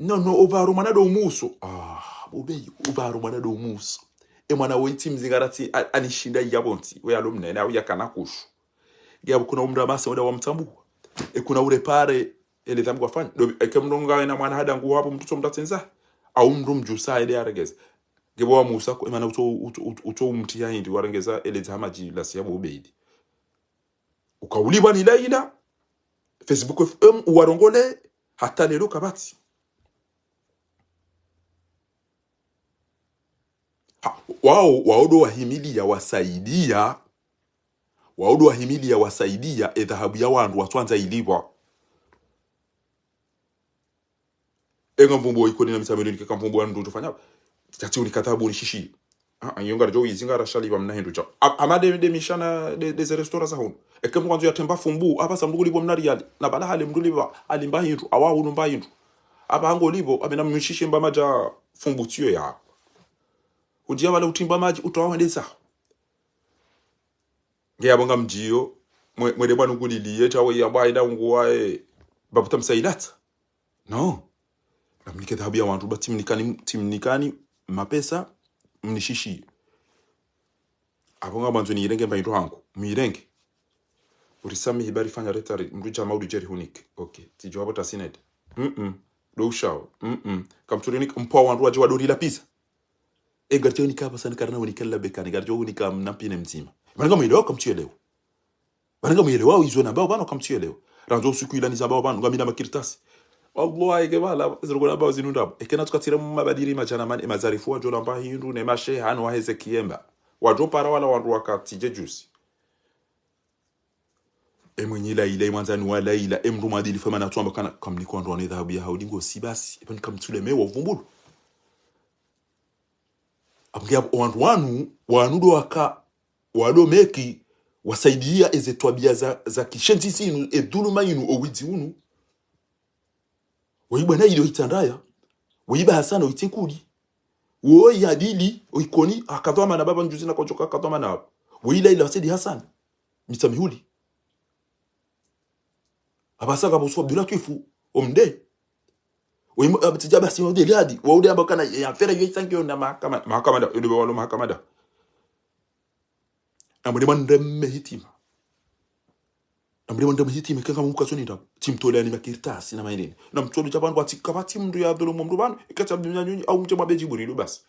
no obaro manado umuso ubei obaro manado umuso mwana wenti mzingarati anishinda yabonti we alumne na uya kana kushu Gabo kuna umra masa wada wa mtambu. Kuna ure pare ele thambu afanya. Do ekemronga na mwana hada nguo hapo mtoto mtatenza. Au mndu mjusa ile aregeza. Gabo wa Musa ko emana uto mtia hindi warengeza ele zamaji la siabu ubeidi. Ukauliwa ni laila Facebook FM uwarongole hata lelo kabati. Waodo wahimili ya wasaidia edhahabu ya wandu watwanza ilibwa. Enga mvumbo ikoni na misamelo nika mvumbo wandu tufanya. Tati unikatabu unishishi. Yonga rajo izinga rashali wa mnahindu cha. Amade de mishana de restaurant za hunu. Eke mwanzo ya temba fumbu. Aba sa mdugu libo mnari yali. Na bala hali mdugu libo alimba hindu. Awa hunu mba hindu. Aba hango libo. Abena mshishi mba maja fumbu tiyo ya. Ujia wala utimba maji utoa wendeza. Gea bonga mjio. Mwede banu kuliliye. Chawe ya mba ida unguwae. Babuta msailata. No. Na mnike dhahabu ya wandu. Ba timnikani mapesa. Mnishishi. Abonga banzo ni irenge mba hindu hangu. Mwirenge. Urisami hibari fanya retari. Mruja maudu jeri hunike. Okay. Tijo hapo tasinede. Do ushao. Kamturenik mpo wandu waji wadori la pisa. Garjo ni kaba sana karana unikalla bekani. Garjo unika mnampine mzima. Mananga mwelewa kamtuelewa. Mananga mwelewa uizona bao bano kamtuelewa. Ranzo suku ilani za bao bano. Ngamina makirtasi. Allah egebala zirugona bao zinundabo. Ekena tukatira mabadiri majana mani mazarifu wajola mba hindu ne mashe hanu wa Hezekiemba. Wajo para wala wandu wakati jejusi. Mwenye ile mwanzani wa Laila emru madili fema na tuamba kana kamliko wandu wane dhahabu ya haudingo si basi. Epani kamtuleme wa vumbulu. Apengea wandu wanudo wado meki wasaidia eze tuabia za kishenzi sinu eduluma inu owidi unu. Wahiba na ile itandaya. Wahiba hasana oitinkudi. Woi adili oikoni akadhama na baba njuzi na kojoka akadhama na hapo. Waila ila wasedi hasana. Mitamihuli. Abasaka boso bila kifu omde. Woi abtijaba si omde ladi. Waude ambakana ya fera yo tsankyo na mahakama da ndo walo mahakama da. Amade mandemme hitima. Amade mandemme hitima kanga mukasoni da. Timtole ani makirtasi na mailini. Na mtolo jabantu watikabati mndu ya dolo mndu bana ikatabdi nyanyunyi au mtema beji burido basi.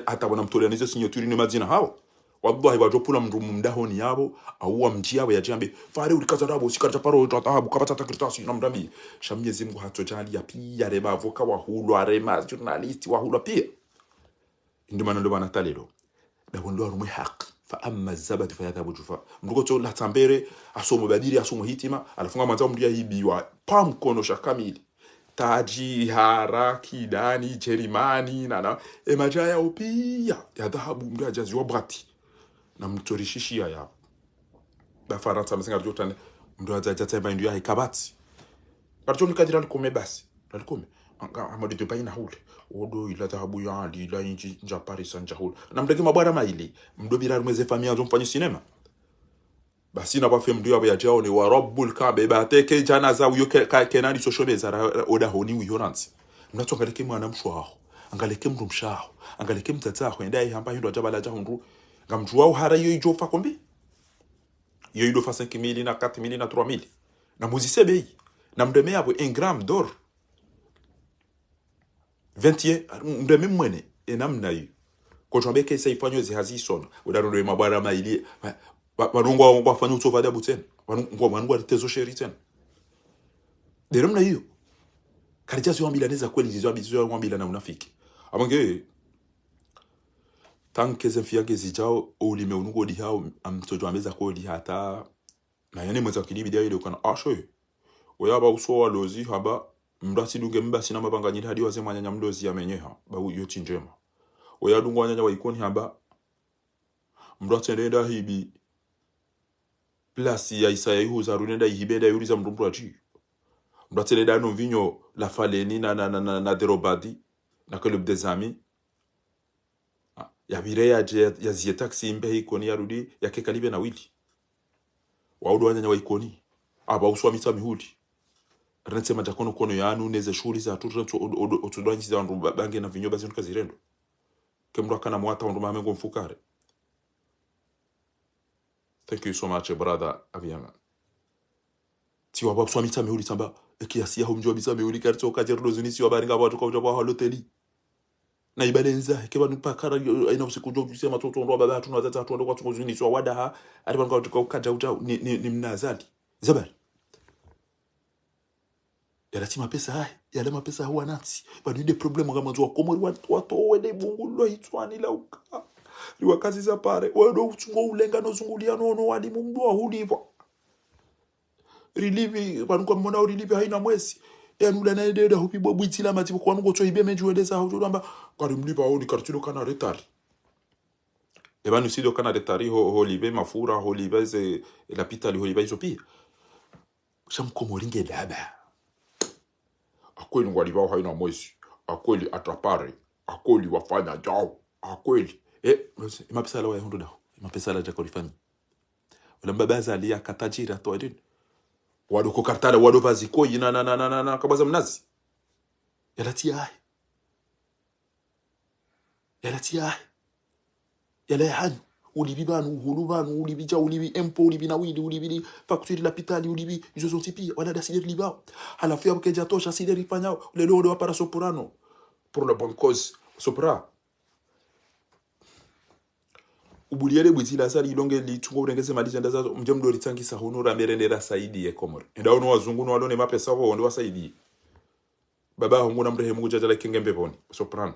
Hata wana mtole anize signature ni mazina hao. Wallahi wajopula mndu mndahoni yabo au mji yabo ya jambe fare ulikaza rabo sikata paro tatabu kapata takirtasi na mdambi shamyezi Mungu hatojali ya pia reba avoka wa hulu arema journalist wa hulu pia ndo bana talelo da ndo arumwe haq fa amma zabat fa yadhabu jufa mrugo to la tambere asomo badiri asomo hitima alafunga manza mndu ya hibiwa pam kono shakamili taji haraki dani jerimani na majaya opia ya dhahabu mndu ajazi wa brati na mtorishishia ya bafaransa msinga jotane mndo ajaja ba ndio ya kabati karjo nikadira likome basi likome amadi de baina hule odo ila dhahabu ya ali la inji nja Paris anja hule na mdege mabara maili mdo bira rumeze famia zo mfanye sinema basi na bafe mdo ya jao ni wa rabbul kabe ba teke jana za uyo kenani soshobeza oda honi uyoransi mnatonga leke mwana mshwaho angaleke mndu mshaho angaleke mtataho endai hamba hindo ajabala jahundu ngamjua uhara yo ijofa kombi yo idofa 5,000 na 4,000 na 3,000 na muzise bei na mdeme abo 1 gram d'or 20 mdeme mwene enamna yo ko jombe ke sai fanyo zi hazison udaro mabara maili wanungo wafanya utova dabu tena wanungo tezo sheri tena deromna hiyo karijazi wambila neza kweli zizo wambila na unafiki amange tanke zemfiage zijao ulime unugo di hao amtojo ameza ko di hata na yane mweza kilibi dia ile kana asho oyaba uso lozi haba mrasi dunge mbasi na mabanga nyiri hadi waze mwanya mlozi amenyeha ba yoti njema oyadungo wanyanya waikoni haba mrasi ndenda hibi plus ya Isaya yuza runenda yibenda yuriza mrumbu aji mrasi ndenda no vinyo la faleni na derobadi na club des amis ya bire ya zie taxi imbe ikoni ya rudi ya kekalibe na wili waudo wanyanya wa ikoni aba uswa mita mihudi rense majakono kono ya anu neze shuri za tutu otudwanyi za wandu bange na vinyoba zinuka zirendo kemru akana mwata wandu mamengo mfukare. Thank you so much brother Aviana. si wabwa swami tsa meuli tsamba kiasi aho mjo bisa meuli karto kajerdo zuni si wabaringa watu kwa jabo haloteli na ibalenza keba nipakara aina usiku jo kusema matoto ndo baba tuna tata tu ndo kwa tuzuni so wadaha ali banga kwa kaja uta ni mnazali zabari yalatima pesa hai yale mapesa huwa nati bado ile problem kama nzo komori watu wede bungulo itwani la uka liwa kazi za pare wado uchungo ulenga no zungulia no wali mumbo hulipo rilivi kwa mbona rilivi haina mwezi yanula na deda hupibwa bwitila mati kwa ngo cho ibe menjueleza ho jamba kari mlipa ho ni kartulo kana retari ebanu sido kana retari ho libe mafura ho libe ze la pitali ho libe isopi shamkomoringe daba akweli ngwaliba haina mwezi akweli atrapare akweli wafanya jao akweli mapesa la wa hondo dao mapesa la jako lifanya wala mbabaza ali akatajira to edin wado ko kartala wado vaziko yina na kabaza mnazi yalatia yala hanyu ulibi banu hulubanu ulibi ja ulibi empo ulibi na wili ulibi facture la pitali ulibi izo zontipi wala da sider liba ala fia ke ja tosha sider ifanya le lodo para soprano pour la bonne cause sopra ubuliele bwitila sali ilonge litungo urengeze mali janda zazo mjomdo litangisa honora merendera saidi ye komor enda ono wazungu no alone mapesa ho ndo wasaidi baba hongu na mrehe mungu jajala kingembe boni soprano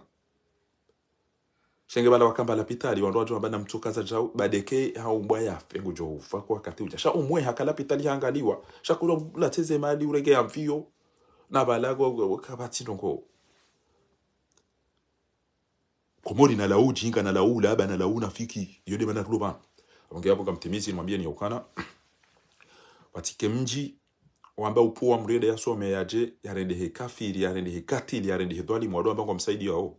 shenge bala wakamba la pitali wando watu ambana mtukaza jao badeke haumbwa ya fengu jo ufa kwa wakati uja sha umwe hakala pitali hangaliwa sha kula lateze mali urege ya mvio na balago wakabati ndongo komori na lau jinga na lau laba na lau nafiki yode bana ruba ongea hapo kamtimizi nimwambie ni ukana watike mji wamba upoa mrede yasome yaje yarende he kafiri yarende he katili yarende he dwali mwado amba msaidi yao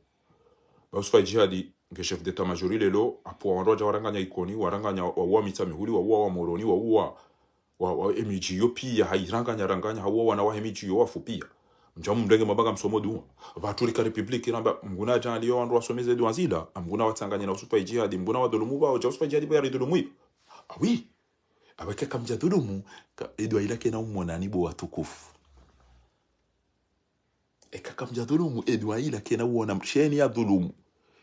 basufa jihadi nge chef d'état major lelo apo wandoja waranganya ikoni waranganya wa mitami huli wa moroni wa emiji yopi ya hairanganya hawa wana wa emiji yo afupia mjamu mdenge mabaga msomo duwa vatulika republiki namba mguna jali yo wandu wasomeze duwa zila mguna watanganya na usufa jihadi mguna wa dhulumu ba uja usufa jihadi ba yari dhulumu awi aweke kamja dhulumu edwa ilake na umona bo watukufu kamja dhulumu edwa ilake na uona msheni ya dhulumu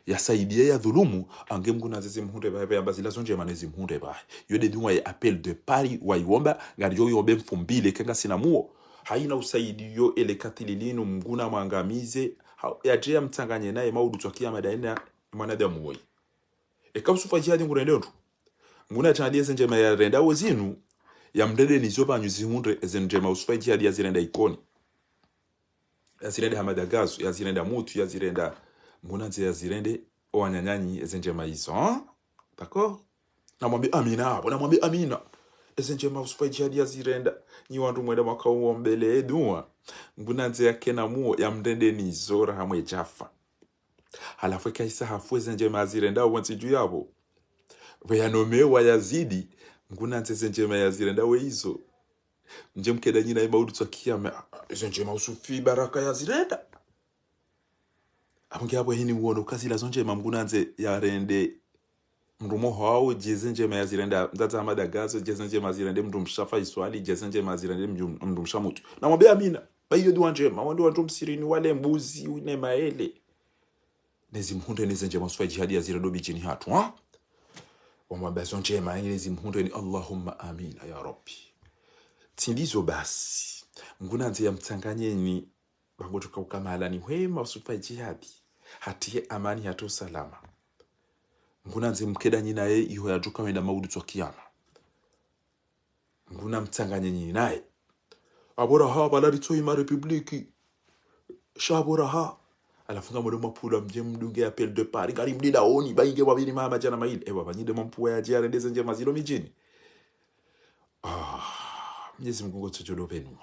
ya saidia ya dhulumu ange mguna zizi mhunde ba bazila zonje manezi mhunde ba yode duwa ya appel de Paris wa iwomba ngari yo yobe mfumbile kenga sinamuo haina usaidio ele katililinu mguna mwangamize yaje mtanganye naye maudu twakia madaina mwanadamu woi kausufa jihadi ngurendeo nguna chandia zenjema ya renda wozinu ya mdede nizoba nyuzi hundre zenjema usufa jihadi ya zirenda ikoni ya zirenda hamadagazu ya zirenda mutu ya zirenda nguna nze ya zirende owanyanyanyi zenjema hizo d'accord na mwambi amina ezenjema usufa jihadi ya zirenda ni wandu mwenda makao mbele edua nguna nze yake na muo ya mdende ni zora hamwe jafa halafu kaisa hafu ezenjema zirenda wansi juu yabo vayanomewa yazidi nguna nze zenjema ya zirenda we hizo nje mkeda nyina imaudu tsakia zenjema usufi baraka ya zirenda amungi abo hini uono kazi la zonjema nguna nze ya rende mrumo hao jezenje mazirenda mzaza amadagazo jezenje mazirende mndu mshafa iswali jezenje mazirende mndu mshamutu na mwambie amina bayo duanje mawando wandu msirini wale mbuzi une maele nezi mhunde nezenje maswa jihadi azirendo bijini hatu wamwambia zonje nezi mhunde ni Allahumma amina ya rabbi tindizo basi nguna nze ya mtanganyeni bango tukaukama ni wema usufa jihadi hatie amani hatu salama nguna nze mkeda nyina ye iho yajuka wenda maudu tokiyama nguna mtanganye nyina ye abora ha balari to ima republiki shabora ha alafunga modo mapula mje mdunge appel de Paris ngari mdida oni bainge wabiri mama jana maile banyide mampuwa ya jare ndeze nje mazilo mijini Mwenyezi Mungu tujolo benu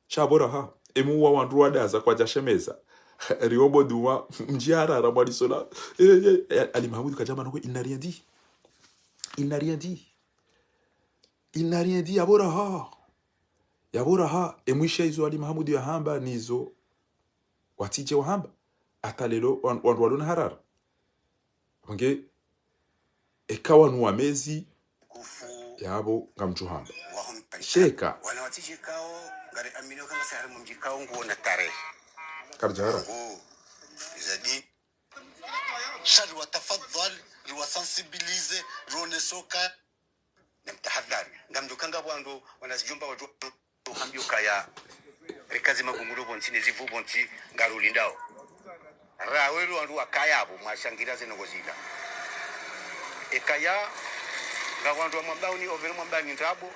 shabora ha emuwa wandu wadaza kwa jashemeza riombo duwa mjiara ramwali sola Ali Mahmoud kajama noko il n'a rien dit yabora ha emwisha izo Ali Mahmoud ya hamba nizo watije wa hamba atalelo wandu walona harara wange ekawa nuwa mezi yabo ngamchu hamba sheka wana watijikao ngari amini kanga sahari mumjikao nguo na tarehe karjara zadi shari watafadhal riwasensibilize ronesoka na mtahadhari ngamdukanga bwandu wanazijumba watu hambioka ya rikazi magunguru bonti nezivu bonti ngarulindao raweru wandu wakayabo mashangira zenogozika ekaya ngawandu wa mambani overo mambani ndabo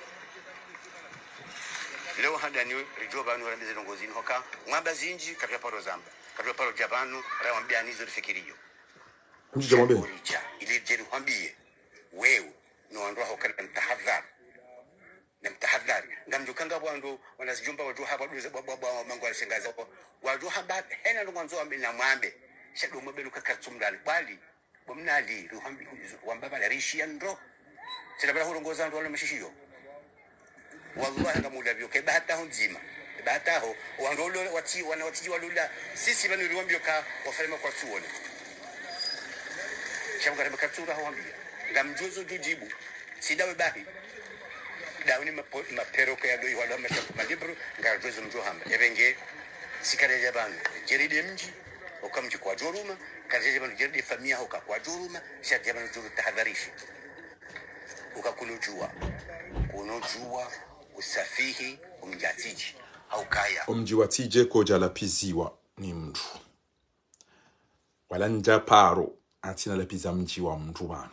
leo handani rijoba no rameze ngozini hoka mwamba zinji kapya paro zamba kapya paro jabanu rawa mbiani zo rifikiriyo mjambe ile jeri hambie wewe no wandu hoka na mtahadhari ngamjukanga bwandu wanazijumba watu hapa duze baba mangu alishangaza watu haba hena ndo mwanzo ambe na mwambe shadu mbelu kakatsumdali bali bomnali ruhambi wamba bala rishia ndo sina bala hurongoza ndo wala mshishiyo wallahi ngamuda byo ke bahata hunzima bahata ho wangolo wati wana watiji walula sisi bani riwambio ka wafalema kwa tuone shabu kareba katsura hawambia ngamjozo jujibu sidawe bahi dawni mapero ka yado wala malibru ngarjozo mjohamba ebenge sikareja banu jeride mji okamji kwa joruma kareja banu jeride famia hoka kwa joruma shaje banu juru tahadharishi ukakunujua kunujua usafihi umjatiji au kaya umji watije koja lapiziwa ni mtu wala nja paro atina lapiza mji wa mtu bana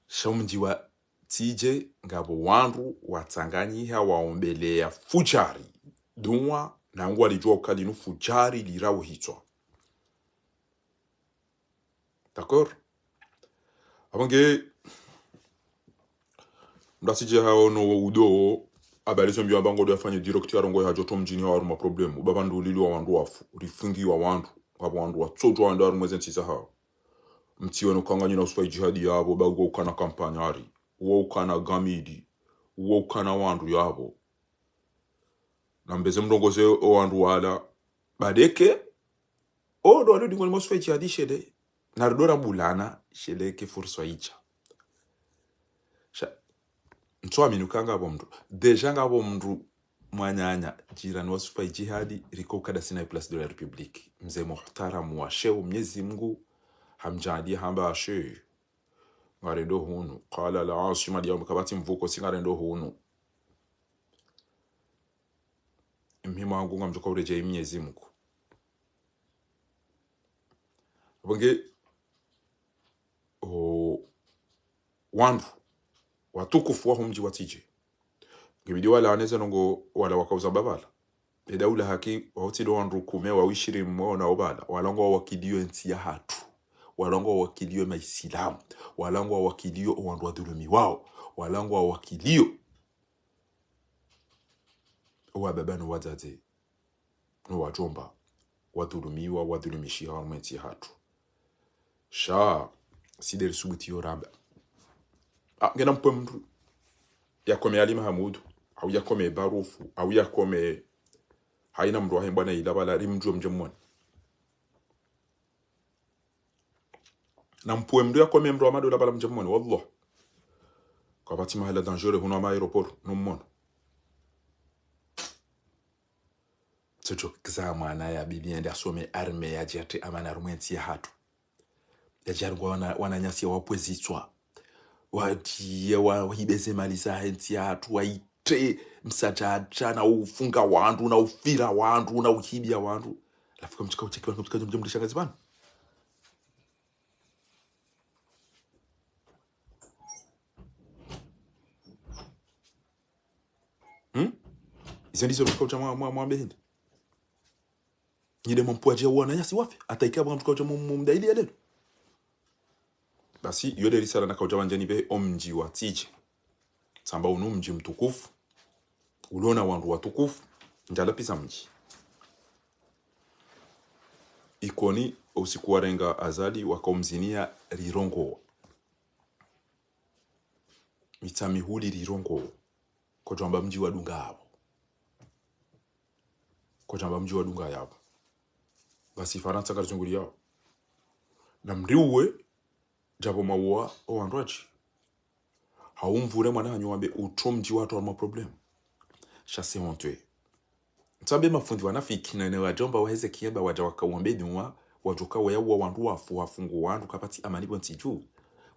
shaumji wa tije ngabo wandu watsanganyiha waombelea fujari dunwa na ngwa lijua ukalinu fujari lirao hitwa d'accord abange mdasije hao no udo abalizo mbyo abango do afanye directeur ngo ya joto mjini wa ruma problem babandu lilo wandu wafu rifungi wa wandu ngabo wandu watsojo wandu arumweze ntisa hao mtiwe no kanganya na uswa jihadi yabo bago ukana kampanyari wo ukana gamidi wo ukana wandu yabo nambeze mrongoze o wandu wala badeke o do alo dingoni mosfa jihadi shede nardora bulana shede ke furso icha ntwa minukanga abo mndu deja ngabo mndu mwanyanya jirani wasfa jihadi riko kada sina place de la republique mzee muhtaramu wa shehu Mwenyezi Mungu hamjadi hamba she ngarendo hunu qala la asima diyo mkabati mvuko singarendo hunu mhima wangu ngamjoka ureje Mwenyezi Mungu bonge o wandu watukufu wa mji watije ngibidi wala aneza nongo wala wakauza babala edaula haki wauti wandu kume wa wishiri mwona obala walongo wakidio nti ya hatu walongo wakilio maisilamu walongo wakilio wandu wadhulumi wao walongo wakilio wa babano wazaze no wajomba wadhulumiwa wadhulumishia wamenti hatu sha sideri subuti yoramba ngena mpwe mndu yakome Ali Mahamudu au yakome Barufu au yakome haina mndu wahemba na ilabala rimjwe mjemoni na mpwe mndu yakome mndu amadu ilabala mjemoni wallah kwa bati mahala danjore huna ma aeroport nummono tsojo kzama na ya bibi ende asome arme ya jerte amana rumenti ya hatu ya jargo wananyasi wapwezitswa wati wahibeze mali za henti ya hatu waite msajaja na ufunga wandu na ufira wandu na uhibia wandu lafika mchika ucheki wangu mchika jumjumdi shangazi bana izo ndizo mchika ucha mwambe hindi nyide mpuaje wana nyasi wafi ataikaba mchika ucha mumdaili ya lelo basi yode risala na kauja wanjani be omji wa tije samba unu mji mtukufu ulona wandu watukufu njala pisa mji ikoni usiku warenga azali wakaumzinia rirongo mitami huli rirongo kwa jamba mji wa dunga hapo kwa jamba mji wa dunga hapo basi Faransa karzunguli yao na mriuwe jabo mawa o andwaji haumvure mwana hanyu wambe utromji watu wa problem chasser honteux tsabe mafundi wanafiki na wajomba waweze kiemba waja wakawambe nyuma wajoka wayawa wandu wafungu wandu kapati amani bonti juu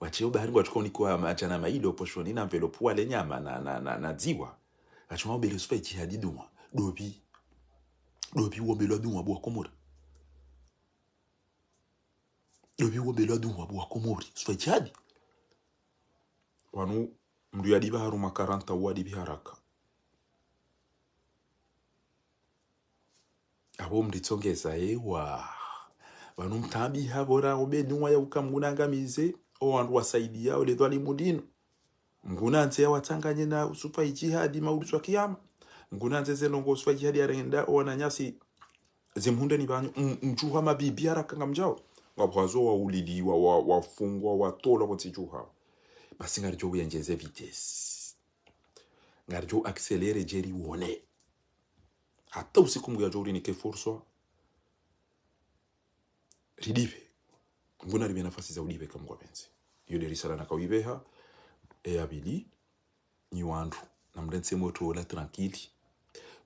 wacheo bahari wajoka unikuwa majana mailo poshoni na envelope wale nyama na dziwa achuma bele sufa jihadi duma dobi wobelo duma bwa komori dobi wobelo duma bwa komori sufa jihadi wanu mdu yadi baharu makaranta wadi biharaka abo mditsongeza ewa wanu mtambi habora obenywa ya ukamgunangamize o wandu wasaidia ole dwali mudino ngunanze watanganye na usupa jihadi maudu wa kiyama ngunanze zelongo usupa jihadi arenda ona nyasi zimhunde ni banyu mjuha mabibi haraka ngamjao ngabwazo wa uliliwa wafungwa watola kontijuha basi ngarjo uyenjeze vitesse ngarjo accelere jeri wone hata usiku mga jori ni keforso ridive nguna ribe nafasi za udive kama wapenzi yule risala na kawibeha abili ni wandu na mdense moto la tranquille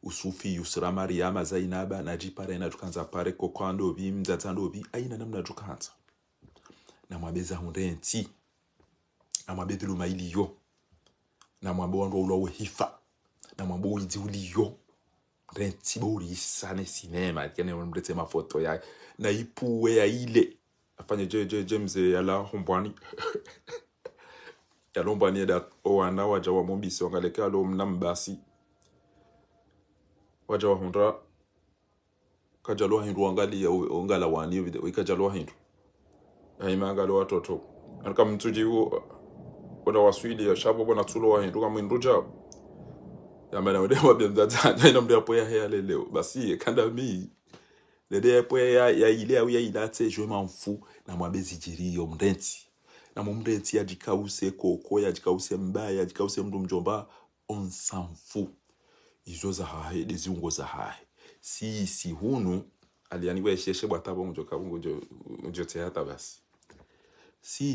usufi yusra mariama zainaba najipare na tukanza pare kokwando bimzatando bi aina namna tukanza na mwabeza hundenti na mwabedulu mailiyo na mwabondwa ulo hifa na mwabo idiuliyo renti bori sane cinema tiene mdete mafoto ya na ipuwe ya ile afanye James yala hombwani ya lombani da oana waja wa mombisi wangaleka lo mnambasi waja wa hundra kajalo hindu angali ongala wani video ikajalo hindu aima ngalo watoto anka mtuji huo oda waswidi ya shabo bona tulo wa hindu kama hinduja ya mena wede mabenda ina mdia po ya leo basi kanda mi dede po ya ile au ya ilate je m'en fous na mwabezi jiri yo mdenti na mumdenti ya jikause koko ya jikause mbaya ya jikause mdu mjomba on s'en fout izo za hahe deziungo za hahe si hunu alianiwe sheshe bwatabo mjoka mjo teata basi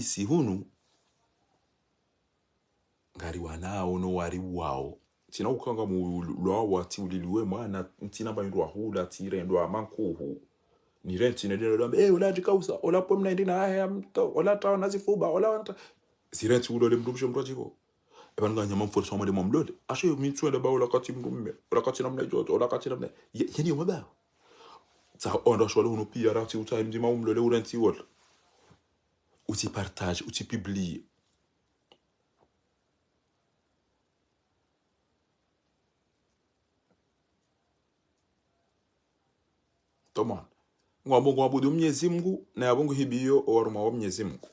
si hunu ngari wanao no wari wao tina ukanga mu lo wati uliliwe mwana ntina bayindwa hula tire ndo amankuhu ni renti ne delo ola jikausa ola pomna ndina haya mto ola tawa nazifuba ola sirenti ulole mdumsho mrojiko ebanga nyama mforso amade momlole ashe mitsu le ba ola kati mdumme ola kati namna joto ola kati namna yani maba sa ondo shwalo no pia rati utai mdima umlole urenti wol uti partage uti publie Toma ngwabongo wabudu Mwenyezi Mungu na yabongo hibiyo waruma wa Mwenyezi Mungu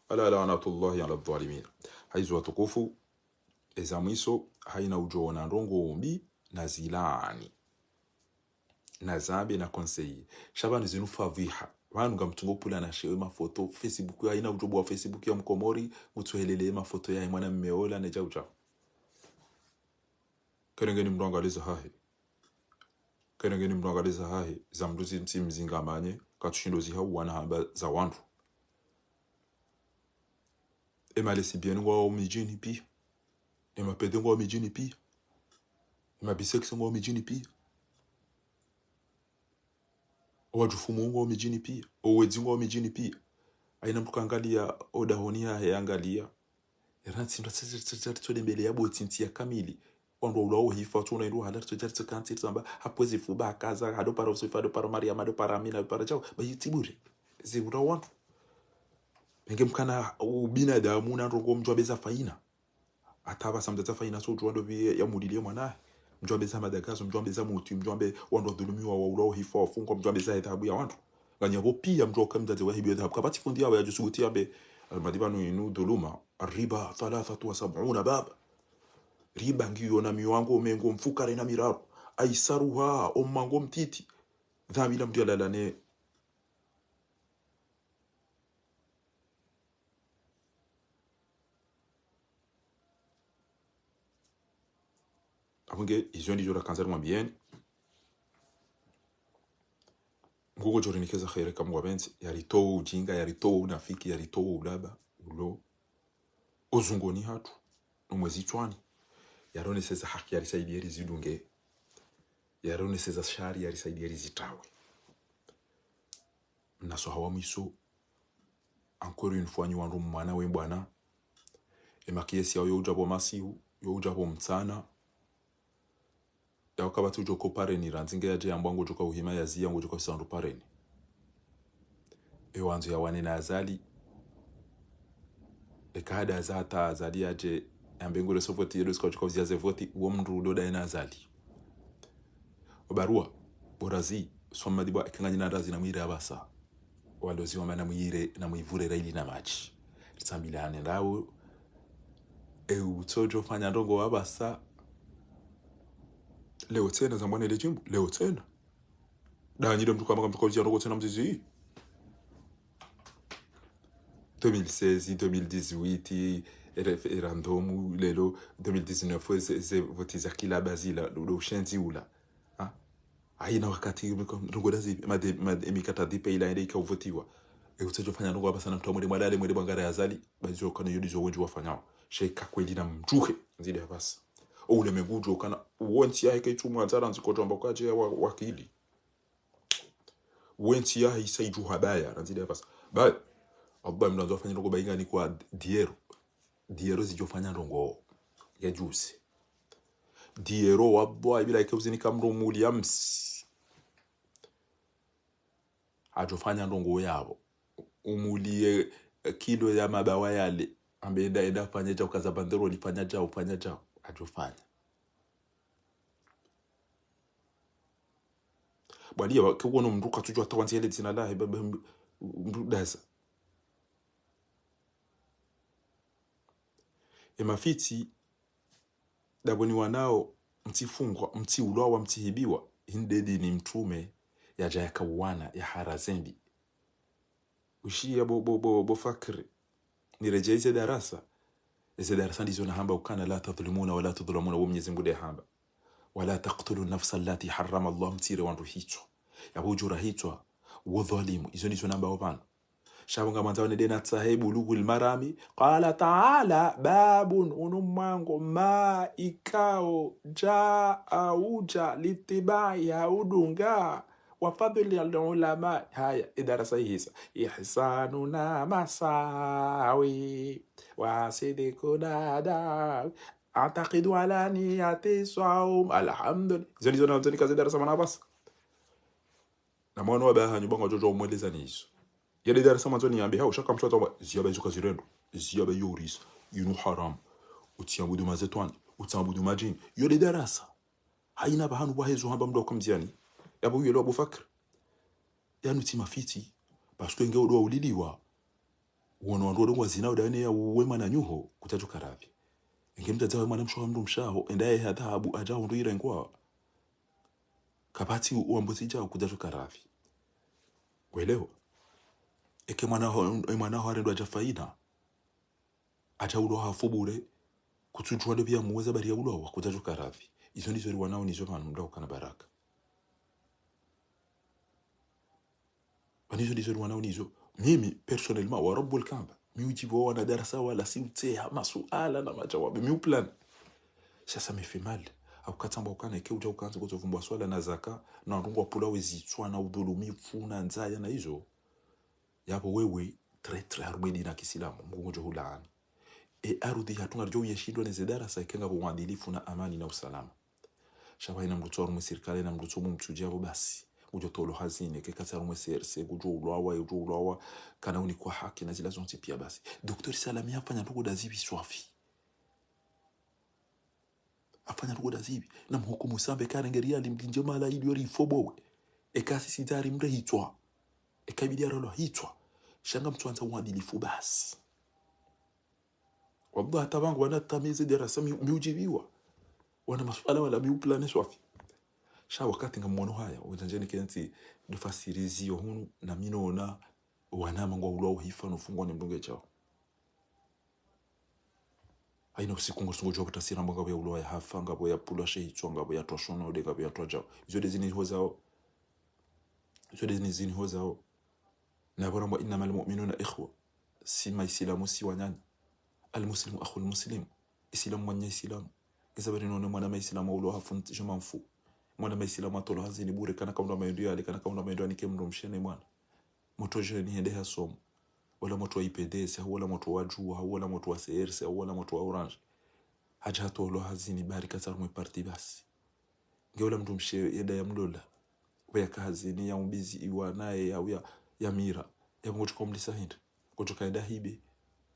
ala laanatullahi ala dhalimin haizu watukufu ezamwiso haina ujo na ndongo ombi na zilani na zambi na conseil shabani zinu faviha wanu ngamtungo pula na shewe mafoto Facebook ya haina ujo wa Facebook ya mkomori mutuhelele mafoto ya mwana mmeola na jauja kerengeni mndangaliza hahe kenengeni mndangaliza hahe za mduzi mzinga manye katushindo ziha wana hamba za wandu ema lesi bien ngwa mijini pi ema pede ngwa mijini pi ema bisex ngwa mijini pi owajufumu ngwa mijini pi owedzi ngwa mijini pi aina mtukangalia oda honia he angalia eranti ndo tsetse mbele ya botinti ya kamili ondo ulo hifa tuna ndo hala tsetse kanti tsamba hapwezi fuba kaza hado para usifa do para maria mado para mina para chao bayitibure zibura wantu Penge mkana ubinadamu na rogo mjwabeza faina. Ataba samdata faina so jwando bi ya mudilie mwana. Mjwabeza madagazo, mjwabeza mutu, mjwambe wando dhulumiwa wa ulo hifa fungo mjwabeza hetabu ya wantu. Ganyabo pia mjwaka mdade wa hibi yadhabu. Kabati fundi yawe ya jusuguti yabe almadibanu inu dhuluma. Riba 73 baba. Riba ngiyo na miwango mengo mfukare na miraru. Aisaruha omango mtiti. Dhambi la mdialalane. Apunge izo ndi jora kanzari mwambieni ngugo jori nikeza khaire kama wabenzi yaritoa ujinga yaritoa unafiki yaritoa ulaba ulo ozungoni hatu umwezi twani yarone seza haki yalisaidia rizidunge yarone seza shari yalisaidia rizitawe mnaso hawa miso encore une fois nywandu mwana we bwana emakiesi yao youjabo masihu youjabo mtsana yakabatu joko pareni ranzinge yaje ambwango joka uhima yazia ngo joka sandu pareni ewanzo ya wane na azali ekada azata azali yaje ambengure sofoti yedo ska joka uziaze voti uo mndu doda ina azali obarua borazi soma diba ekanganyina razi na mwire abasa walozi wama na mwire na mwivure raili na machi tsambilane ndawo utojo fanya ndongo wabasa leo tena zambwane lejimbu leo tena danyiro mtu kama mtu kozia ndongo tena mzizi 2016 2018 referendum lelo 2019 ze voti za kila bazila do shenzi ula aina wakati ndongo dazi mikata dipe ila ende ikavotiwa utojo fanya ndongo wabasa na mtu amwede mwadale mwede bangara yazali bazo kana yodi zo wenji wafanyao sheka kweli na mjuhe nzidi hapasa ule megujo kana wonti yake itumwa nzara nzikotomba kwaje wakili wonti yake isaiju habaya nzidi hapasa ba abba mnazo fanya ndongo bainga ni kwa diero zijofanya ndongo ya juice diero wabwa ibila ikuzini kamro muliams ajofanya ndongo yabo umulie kilo ya mabawa yale ambeenda enda fanya jao kaza bandero lifanya jao ajofanya bwalia kuono mnduka tujua tawanziele zina lahi baba mdudaza emafiti daboni wanao mtifungwa mtiulwa mtihibiwa hindedi ni mtume ya jayaka uwana ya harazembi ushia bo fakri nirejea hizi darasa ndizo nahamba ukana la tadhlimuna wala tudhlamuna wa Mwenyezi Mungu hamba wala taqtulu nafsa allati harrama Allah mtire wandu hicho yabujura hicho wadhalimu hizo ndizo namba wapana shabanga mwanzao nedena sahibu lugul marami qala ta'ala babun unumwango ma ikao jaa uja litibai haudunga wafadhili al-ulama haya idarasa hisa ihsanuna masawi wasidikuna da ataqidu ala niyati saum alhamdulillah zilizo na mtani kazi darasa manabasa na mwana wa baha nyubanga jojo umweleza nizo yale darasa mwanzoni yambe hao shaka mtoto wa ziaba zuka zirendo ziaba yuris yunu haram utiabudu mazetwan utiabudu majin yale darasa haina bahanu bahezo hamba mdo kumziani yabo yelo Abu Bakr yanu timafiti basko ngeo do uliliwa wono ndo ndo zina udane ya wema na nyuho kutajuka rabi ngemta zawe mwana msho mndu mshaho endaye hadhabu ajao ndo irengwa kapati uambozi jao kutajuka rabi kuelewa eke mwana ho arendo ajafaina acha ulo hafubure kutujwa ndo bya muweza bari ya ulo kutajuka rabi izo ndizo ri wanao nizo manu mdao kana baraka Anizo ndizo wanao nizo mimi personnellement wa rabbul kaaba miujibu wana darasa wala simtea masuala na majawabu miuplan sasa mifimali au katamba ukana ike uja ukanza kuzovumbwa swala na zaka na ndungwa pula wezitswa na udhulumifu na nzaya na hizo yapo wewe très arubedi na kisilamu Mungu ndio hulani arudi hatunga rjo yeshindwa na darasa ikenga kuadilifu na amani na usalama shaba ina mruto wa serikali na mruto mumtujabo basi ujo tolo hazine ke katsa rumwe serse ujo ulwa kana uni kwa haki na zila zonti pia basi Dr. Salami afanya ndugu dazibi swafi afanya ndugu dazibi na mhukumu sambe karengeria limginje mala ili yori fobowe ekasi sitari mre hitwa ekabidia rolo hitwa shanga mtuanza uadilifu basi wallahi tabangu wana tamizi darasa miujibiwa wana masuala wala miuplane swafi sha wakati ngamwono haya ujanjeni kenti dufasirizio hunu na minona wanama ngwa ulo hifa no fungwa ni mbunge chao aina usikungo sungo jwa kutasira mbanga bya ulo ya hafa ngabo ya pula shehi chonga bya toshono de ngabo ya toja izo de zini hozao na bora mwa innamal mu'minuna ikhwa si maisilamu si wanyanya almuslimu akhul muslim, isilamu mwanya isilamu isabari none mwana maislamu ulo hafunti jomamfu mwana maislamu atolo hazini bure kana kaunda maendo yale kana kaunda maendo anike mndo mshene mwana moto jeni hende hasomo wala moto wa IPDS wala moto wa jua wala moto wa CRC wala moto wa Orange haja atolo hazini barika zarumwe parti basi ngewala mndo mshe yeda ya mlola kwa hazini ya umbizi iwa naye ya mira ya mwoto komlisa hinda kutoka eda hibe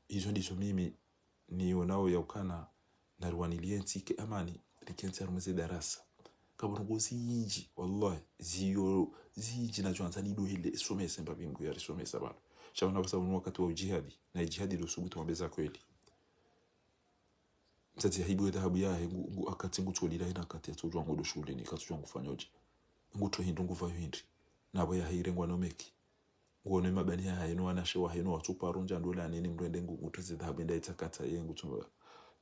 hizo ndizo mimi nionao ya ukana na ruwaniliensi ke amani likensi arumeze darasa kaburungu ziji wallahi ziji na juanza lido hile somesa mbabi mgu ya somesa bana shawana basa wakati wa jihadi na jihadi lo subutu mabeza kweli mtati ya hibu dhahabu ya ngu akati ngu tolila ina akati ya tujua ngodo shule ni katu jangu fanyoje ngu to hindu ngu vayo hindi na baya hire ngwa nomeki nguone mabani ya ino anashewa ino watupa runja ndola nini mrende ngu ngutuzi dhahabu nda itakata yengu tumba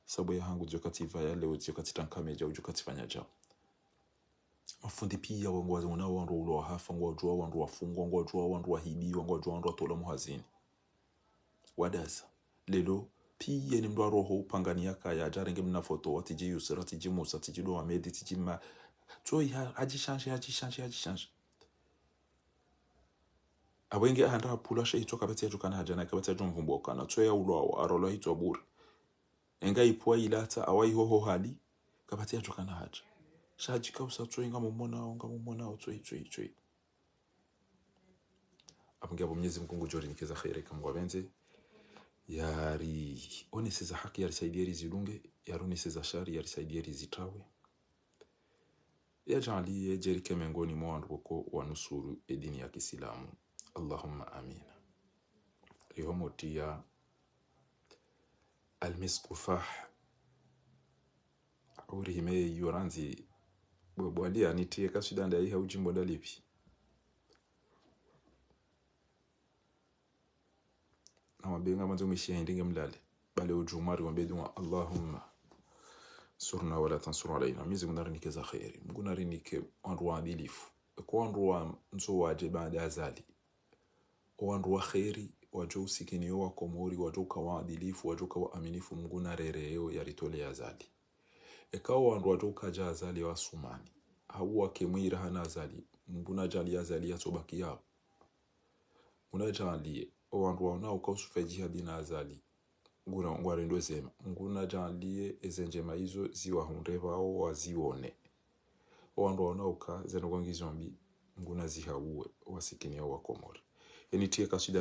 sabu ya hangu jokati vaya leo jokati tankameja ujokati fanya jao mafundi pia wangu wazuna wangu ulo hafa wangu wajua wangu wafungwa wangu wajua wangu wahibi wangu wajua wangu watola muhazini wadaza lelo pia ni mdwa roho upangani yaka ya jarenge mna foto watiji yusra tiji musa tiji do amedi tiji ma toi haji awenge ahanda pula she itoka beti ajukana haja na kabeti ajumvumbo kana toi ya ulo arolo hito bure enga ipwa ilata awai hoho hali kabeti ajukana haja shaji kausa toi nga mumona toi apungia Mwenyezi Mungu jori nikeza khairi kama wabenze yari oneseza haki yarisaidia rizidunge yaroneseza shari yarisaidia rizitawe yajali jerike mengoni mwa wako wanusuru edini ya Kiislamu Allahumma amin lihomotia almisku fah uri hime yoranzi bwali anitie kasudanda yi haujimbo dalipi na mabenga manzo mishia ndinge mlale bale ujumari wambedwa Allahumma surna wala tansur alaina mizi munarinike za khairi munarinike wandu adilifu kwa wandu nzo waje baada azali wandu wa khairi wajo usikini wa komori wajo kwa adilifu wajo kwa aminifu mguna rereo yaritole azali ekawa wandu wajo kaja azali wa sumani hawa kemwira hana azali mguna jali azali ya sobaki yao unajali wandu wana ukausufa jihadi na azali ngware ndo zema nguna jalie ezenjema hizo ziwa hundeva au wazione wandu wana uka zeno kwangi zombi nguna zihauwe wasikini wa komori enitie kasida